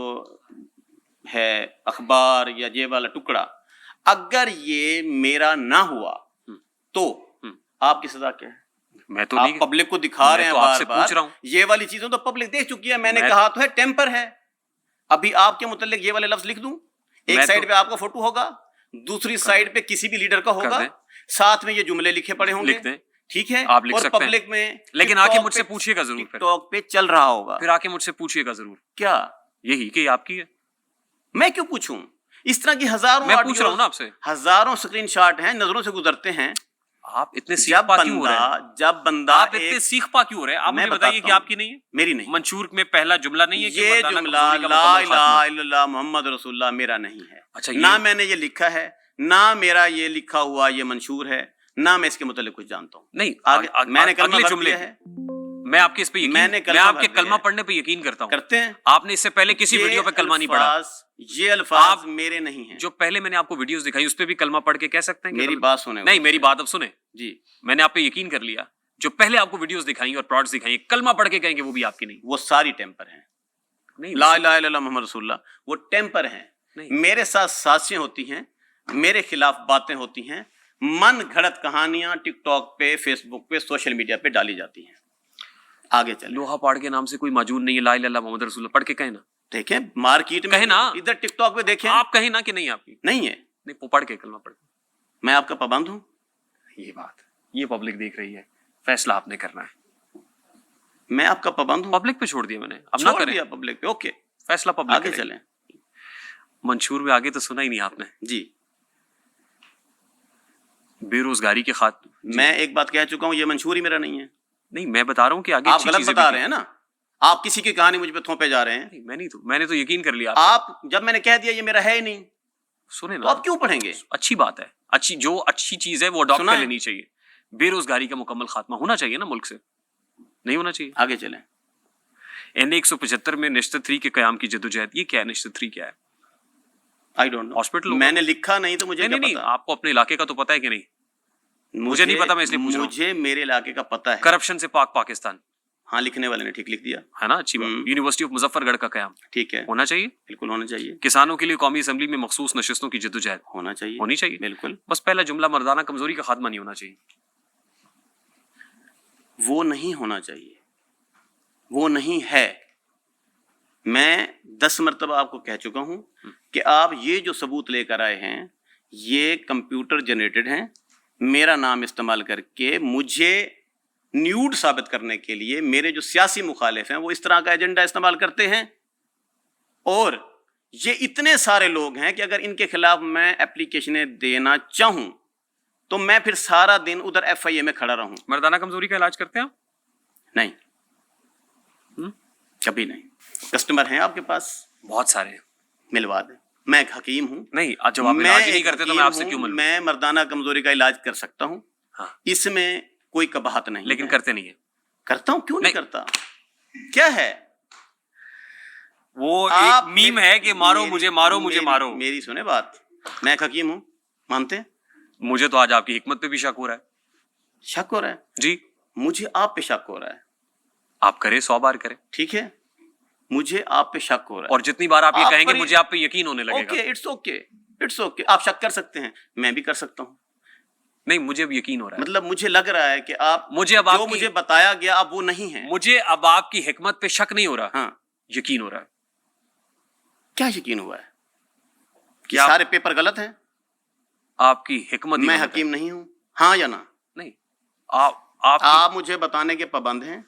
है अखबार या ये वाला टुकड़ा, अगर ये मेरा ना हुआ तो आपकी सजा क्या है? मैं तो आप नहीं, पब्लिक को दिखा रहे हैं, तो आपसे बार-बार। पूछ रहा हूं। ये वाली चीजों तो पब्लिक देख चुकी है। मैंने कहा तो है टेम्पर है। अभी आपके मुतल्लिक ये वाले लफ्ज लिख दूं? एक साइड पे आपका फोटो होगा, दूसरी साइड पे किसी भी लीडर का होगा, साथ में ये जुमले लिखे पड़े होंगे। लिख दें। ठीक है, आप लिख और सकते हैं। पब्लिक में, लेकिन आके मुझसे पूछिएगा जरूर। फिर टिकटॉक पे चल रहा होगा, फिर आके मुझसे पूछिएगा जरूर। क्या यही कि आपकी है? मैं क्यों पूछूं? इस तरह की हजारों, मैं पूछ रहा हूं ना आपसे। हजारों स्क्रीनशॉट हैं, नजरों से गुजरते हैं। आप इतने सीख पा क्यों हो रहे हैं? जब बंदा आप इतने सीख पा क्यों हो रहे हैं? आप मुझे बताइए कि आपकी नहीं है? मेरी नहीं। मंशूर में पहला जुमला नहीं है कि ये मर्दाना जुमला कमजोरी का ला मुकम्मल इलाहा खात्मा? इल्लल्लाह मुहम्मद रसूलुल्लाह मेरा नहीं है। अच्छा, ना मैंने ये लिखा है, ना मेरा ये लिखा हुआ ये मंशूर है, ना मैं इसके मुतालिक कुछ जानता हूँ। नहीं, मैंने कलमा अगले भर जुमले दिया है। मैं आपके इस पे यकीन, मैंने मैं कलमा आपके भर दिया कलमा है। पढ़ने पे यकीन करता हूँ। करते हैं। आपने इससे पहले किसी वीडियो पे कलमा नहीं पढ़ा। ये अल्फाज मेरे नहीं हैं। जो पहले मैंने आपको वीडियोस दिखाई उस पे भी कलमा पढ़ के कह सकते हैं कि मेरी बात सुने। नहीं, मेरी बात अब सुने जी। मैंने आप पे यकीन कर लिया। जो पहले आपको वीडियोस दिखाई और प्रोड्स दिखाई, कलमा पढ़ के कहेंगे वो भी आपकी नहीं। वो सारी टेम्पर हैं। नहीं, ला इलाहा इल्लल्लाह मुहम्मद रसूलुल्लाह वो टेम्पर हैं। नहीं। मेरे साथ साजिशें होती हैं, मेरे खिलाफ बातें होती हैं, मन घड़त कहानियां टिकटॉक पे, फेसबुक पे, सोशल मीडिया पे डाली जाती हैं। आगे चले। लोहा पाड़ के नाम से कोई मौजूद नहीं है, ला इलाहा इल्लल्लाह मुहम्मद रसूलुल्लाह पढ़ के कहे ना। देखें मार्केट में, कहे ना। इधर टिकटॉक पे देखें। आप कहे ना कि नहीं आपकी नहीं है। नहीं, वो पढ़ के कलमा पढ़ के। मैं आपका पाबंद हूं? ये बात, ये पब्लिक देख रही है, फैसला आपने करना है। मैं आपका पाबंद हूं? पब्लिक पे छोड़ दिया मैंने, अब ना छोड़ करें। दिया पब्लिक पे। ओके, फैसला पब्लिक आगे करेगी। चलें। मंशूर में आगे तो सुना ही नहीं आपने। जी, बेरोजगारी के खात्मे। मैं एक बात कह चुका हूं, ये मंशूर ही मेरा नहीं है। नहीं, मैं बता रहा हूं कि आगे आप अच्छी गलत चीजें बता भी रहे हैं ना। आप किसी की कहानी मुझ पे थोपे जा रहे हैं। नहीं, मैंने तो यकीन कर लिया। आप जब मैंने कह दिया ये मेरा है ही नहीं, सुने तो ना, आप क्यों पढ़ेंगे? अच्छी बात है, जो अच्छी चीज है वो अडॉप्ट सुना कर है? लेनी चाहिए। बेरोजगारी का मुकम्मल खात्मा होना चाहिए ना मुल्क से, नहीं होना चाहिए। आगे चलें। N 175 में नशस्त 3 के कयाम की जद्दोजहद, ये क्या है? नशस्त 3 क्या है? I don't know. हॉस्पिटल मैंने लिखा नहीं तो मुझे क्या नहीं, पता? आपको अपने इलाके का तो पता है कि नहीं? मुझे नहीं पता, मैं इसलिए पूछ रहा हूं। मुझे मेरे इलाके का पता है। करप्शन से पाक पाकिस्तान, हाँ, लिखने वाले ने ठीक लिख दिया है ना, अच्छी बात। यूनिवर्सिटी ऑफ मुजफ्फरगढ़ का कयाम ठीक है, होना चाहिए। बिल्कुल होना चाहिए। किसानों के लिए कौमी असेंबली में मखसूस नशस्तों की जद्दोजहद होना चाहिए, होनी चाहिए, बिल्कुल। बस पहला जुमला मर्दाना कमजोरी का खात्मा नहीं होना चाहिए। वो नहीं होना चाहिए, वो नहीं है। मैं 10 मरतबा आपको कह चुका हूं कि आप ये जो सबूत लेकर आए हैं ये कंप्यूटर जनरेटेड हैं। मेरा नाम इस्तेमाल करके मुझे न्यूड साबित करने के लिए मेरे जो सियासी मुखालिफ हैं वो इस तरह का एजेंडा इस्तेमाल करते हैं। और ये इतने सारे लोग हैं कि अगर इनके खिलाफ मैं एप्लीकेशनें देना चाहूं तो मैं फिर सारा दिन उधर FIA में खड़ा रहूं। मर्दाना कमजोरी का इलाज करते हैं आप? नहीं, कभी नहीं। कस्टमर हैं आपके पास? बहुत सारे हैं। मिलवा दें। मैं एक हकीम हूं। नहीं, जब आप इलाज ही नहीं एक करते तो मैं हकीम आपसे हूं, क्यों मिलूं? मैं मर्दाना कमजोरी का इलाज कर सकता हूं। हाँ। इसमें कोई कबाहत नहीं लेकिन है। करते नहीं है। करता हूं, क्यों नहीं नहीं। करता? क्या है वो आप? एक मीम है कि मारो मुझे, मारो मुझे, मेरी- मारो। मेरी सुने बात। मैं एक हकीम हूं, मानते हैं? मुझे तो आज आपकी हिकमत पे भी शक हो रहा है शक हो रहा है, जी। मुझे आप पे शक हो रहा है, आप करें 100 बार करें, ठीक है, मुझे आप पे शक हो रहा है। और जितनी बार आप ये आप कहेंगे पर- मुझे आप पे यकीन होने लगेगा। Okay, it's okay, it's okay, आप शक कर सकते हैं, मैं भी कर सकता हूँ। नहीं, मुझे अब यकीन हो रहा है। मतलब मुझे लग रहा है कि आप मुझे अब जो आपकी- मुझे बताया गया अब वो नहीं है। मुझे अब आपकी हिकमत पे शक नहीं हो रहा, हाँ, यकीन हो रहा है। क्या यकीन हुआ है कि क्या- सारे पेपर गलत हैं? आपकी हिकमत ही मैं गलत है। हकीम नहीं हूँ, हाँ या ना? नहीं, आप आप मुझे बताने के पाबंद हैं।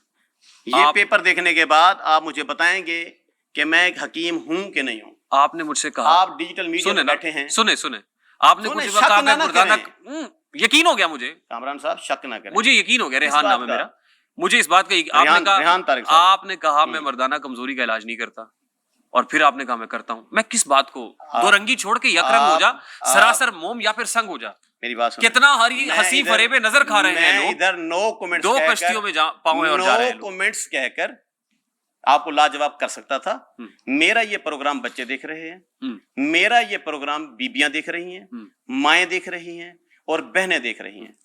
ये आप- पेपर देखने के बाद आप मुझे बताएंगे कि मैं एक हकीम हूं कि नहीं हूं। आपने मुझसे कहा, आप डिजिटल मीडिया सुने में ना, बैठे हैं। सुने आपने सुने, कुछ शक कहा, ना मैं ना मुर्दाना करें। यकीन हो गया मुझे, कामरान साहब शक ना करें। मुझे यकीन हो गया। किस रेहान बात नाम है का? मेरा। मुझे इस बात का आपने रेहान कहा, तारिक साहब। आपने कहा मैं मर्दाना कमजोरी का इलाज नहीं करता, और फिर आपने कहा मैं करता हूं। मैं किस बात को, दो रंगी छोड़ के यक रंग हो जा, सरासर मोम या फिर संग हो जा। मेरी बात सुनो। कितना मैं हंसी इधर- फरेबे नजर खा रहे हैं मैं लोग। इधर नो कमेंट्स दो कश्तियों में पाँव और जा रहे हैं नो लोग। कमेंट्स कहकर आपको लाजवाब कर सकता था। मेरा ये प्रोग्राम बच्चे देख रहे हैं, मेरा ये प्रोग्राम बीबियां देख रही हैं, माएं देख रही हैं और बहनें देख रही हैं।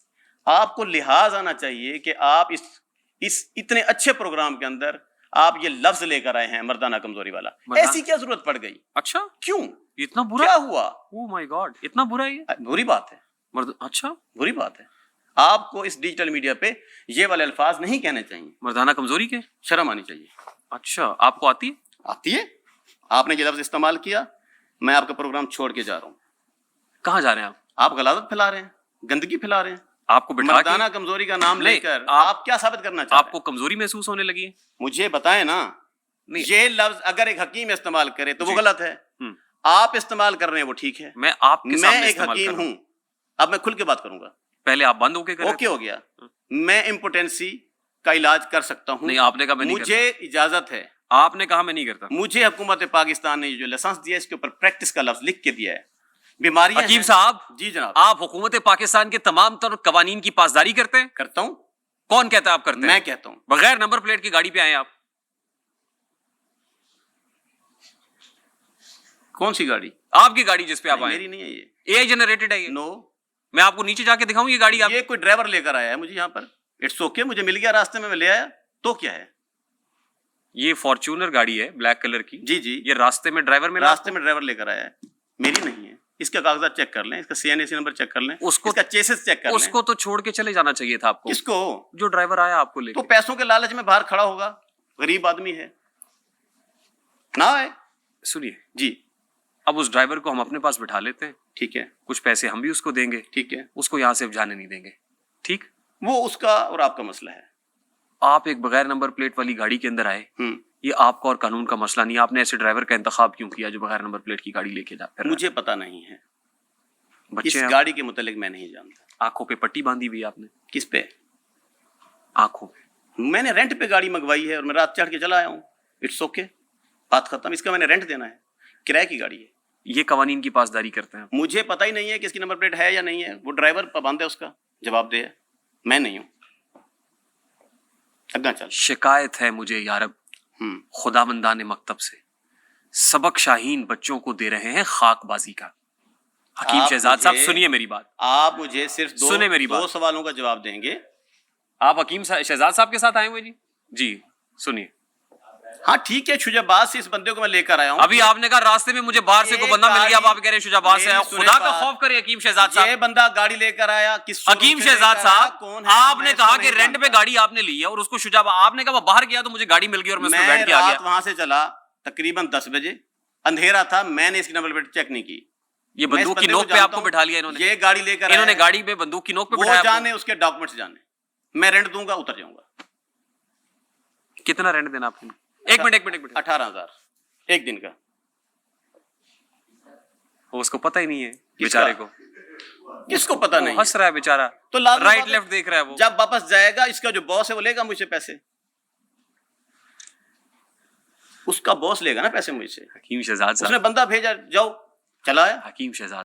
आपको लिहाज आना चाहिए कि आप इस इतने अच्छे प्रोग्राम के अंदर आप ये लफ्ज लेकर आए हैं मर्दाना कमजोरी वाला। ऐसी क्या जरूरत पड़ गई? अच्छा, क्यों? इतना बुरा? क्या हुआ? ओह माय गॉड, इतना बुरा है ये? बुरी बात है, अच्छा, बुरी बात है। आपको इस डिजिटल मीडिया पे ये वाले अल्फाज नहीं कहने चाहिए, मर्दाना कमजोरी के। शर्म आनी चाहिए। अच्छा, आपको आती है? आती है? आपने ये लफ्ज इस्तेमाल किया, मैं आपका प्रोग्राम छोड़ के जा रहा हूं। कहाँ जा रहे हैं आप? आप गलाजत फैला रहे हैं, गंदगी फैला रहे हैं। आपको बिठा मर्दाना के कमजोरी का नाम नहीं, लेकर आप- आप क्या साबित करना चाहते हैं? आपको कमजोरी महसूस होने लगी है? मुझे बताएं ना। नहीं। ये लफ्ज अगर एक हकीम इस्तेमाल करे तो वो जी। गलत है, आप इस्तेमाल कर रहे हैं वो ठीक है। मैं आपके मैं सामने एक इस्तेमाल कर हकीम रहा हूं। हूं, अब मैं खुल के बात करूंगा। पहले आप बंद होके करें। ओके हो गया, मैं इम्पोर्टेंसी का इलाज कर सकता हूं। नहीं, आपने कहा मैं नहीं मुझे इजाजत है। आपने कहा मैं नहीं करता। मुझे हुकूमत पाकिस्तान ने जो लाइसेंस दिया है इसके ऊपर प्रैक्टिस का लफ्ज लिख के दिया है। बीमारियां हकीम हैं। साहब, जी जनाब, आप हुकूमत पाकिस्तान के तमाम तर कवानीन की पासदारी करते हैं? करता हूं। कौन कहता है आप करते हैं? मैं कहता हूं। बगैर नंबर प्लेट की गाड़ी पे आए आप। कौन सी गाड़ी? आपकी गाड़ी जिस पे आप आए, मेरी नहीं है ये। एआई जनरेटेड है ये। नो, मैं आपको नीचे जाके दिखाऊं ये गाड़ी आप। ये कोई ड्राइवर लेकर आया है मुझे यहाँ पर। इट्स ओके, मुझे मिल गया रास्ते में, मैं ले आया तो क्या है? ये फॉर्च्यूनर गाड़ी है ब्लैक कलर की। जी जी, ये रास्ते में ड्राइवर मिला रास्ते में ड्राइवर लेकर आया है, मेरी नहीं है। इसका कागजात चेक कर लें, इसका सीएनएसी नंबर चेक कर लें, उसको- इसका चेसिस चेक कर लें। उसको तो छोड़ के चले जाना चाहिए था आपको। किसको? जो ड्राइवर आया आपको तो लेके। पैसों के लालच में बाहर खड़ा होगा, गरीब आदमी है ना है। सुनिए, जी अब उस ड्राइवर को हम अपने पास बिठा लेते हैं, ठीक है, कुछ पैसे हम भी उसको देंगे, ठीक है, उसको यहाँ से अब जाने नहीं देंगे। ठीक? वो उसका और आपका मसला है। आप एक बगैर नंबर प्लेट वाली गाड़ी के अंदर आए, ये आपका और कानून का मसला नहीं है। आपने ऐसे ड्राइवर का इंतखाब क्यों किया जो बगैर नंबर प्लेट की गाड़ी लेके जा फिर रहा है? मुझे पता नहीं है, इस बच्चे हैं, गाड़ी के मुतालिक मैं नहीं जानता। आंखों पे पट्टी बांधी हुई है आपने, किस पे? आंखों पे। मैंने रेंट पे गाड़ी मंगवाई है और मैं रात चढ़ के चला आया हूँ। इट्स ओके, बात खत्म। इसका मैंने रेंट देना है, किराए की गाड़ी है। ये कवानीन की पासदारी करते हैं। मुझे पता ही नहीं है कि इसकी नंबर प्लेट है या नहीं है। वो ड्राइवर पाबंद है, उसका जवाब दे। मैं नहीं हूँ। अग्गा चल। शिकायत है मुझे यारब खुदावंदान मकतब से, सबक शाहीन बच्चों को दे रहे हैं खाकबाजी का। हकीम आप शहजाद साहब मुझे- सुनिए मेरी बात। आप मुझे सिर्फ सुने मेरी दो बात। सवालों का जवाब देंगे। आप हकीम शहजाद साहब के साथ आए हुए जी? जी सुनिए, हाँ ठीक है, शुजाबाद से इस बंदे को मैं लेकर आया हूँ। अभी आपने कहा रास्ते में मुझे बाहर से कोई बंदा मिल गया, अब आप कह रहे हैं शुजाबाद से आया। मेरी सुने खुदा का बात। खौफ करे हकीम शहजाद ये साहब। बंदा गाड़ी लेकर आया किस हकीम शहजाद साहब, आपने कहा कि रेंट पे गाड़ी आपने ली है और उसको शुजाबाद, आपने कहा वो बाहर गया तो मुझे गाड़ी मिल गई और मैं उसमें बैठ के आ रात गया। वहां से चला तकरीबन 10 बजे, अंधेरा था, मैंने इसकी नंबर प्लेट चेक नहीं की। ये मैं इस बंदूक की बंदे को नोक पे जानता आपको हूं। बिठा लिया इन्होंने। ये गाड़ी लेकर इन्होंने आया है। गाड़ी पे बंदूक की नोक पे वो बिठाया जाने, आपको। उसके डॉक्यूमेंट्स जाने। मैं रेंट दूंगा, उतर जाऊंगा। कितना रेंट देना आपको? एक मिनट 18,000 एक दिन का। वो उसको पता ही नहीं है बेचारे को। किसको पता वो नहीं? हंस रहा है बेचारा, तो लाजमी राइट बात है, लेफ्ट देख रहा है वो। जब वापस जाएगा इसका जो बॉस है वो लेगा मुझसे पैसे। उसका बॉस लेगा ना पैसे मुझसे। हकीम शहजाद उसने साहब, बंदा भेजा, जाओ, चला आया। हकीम शहजाद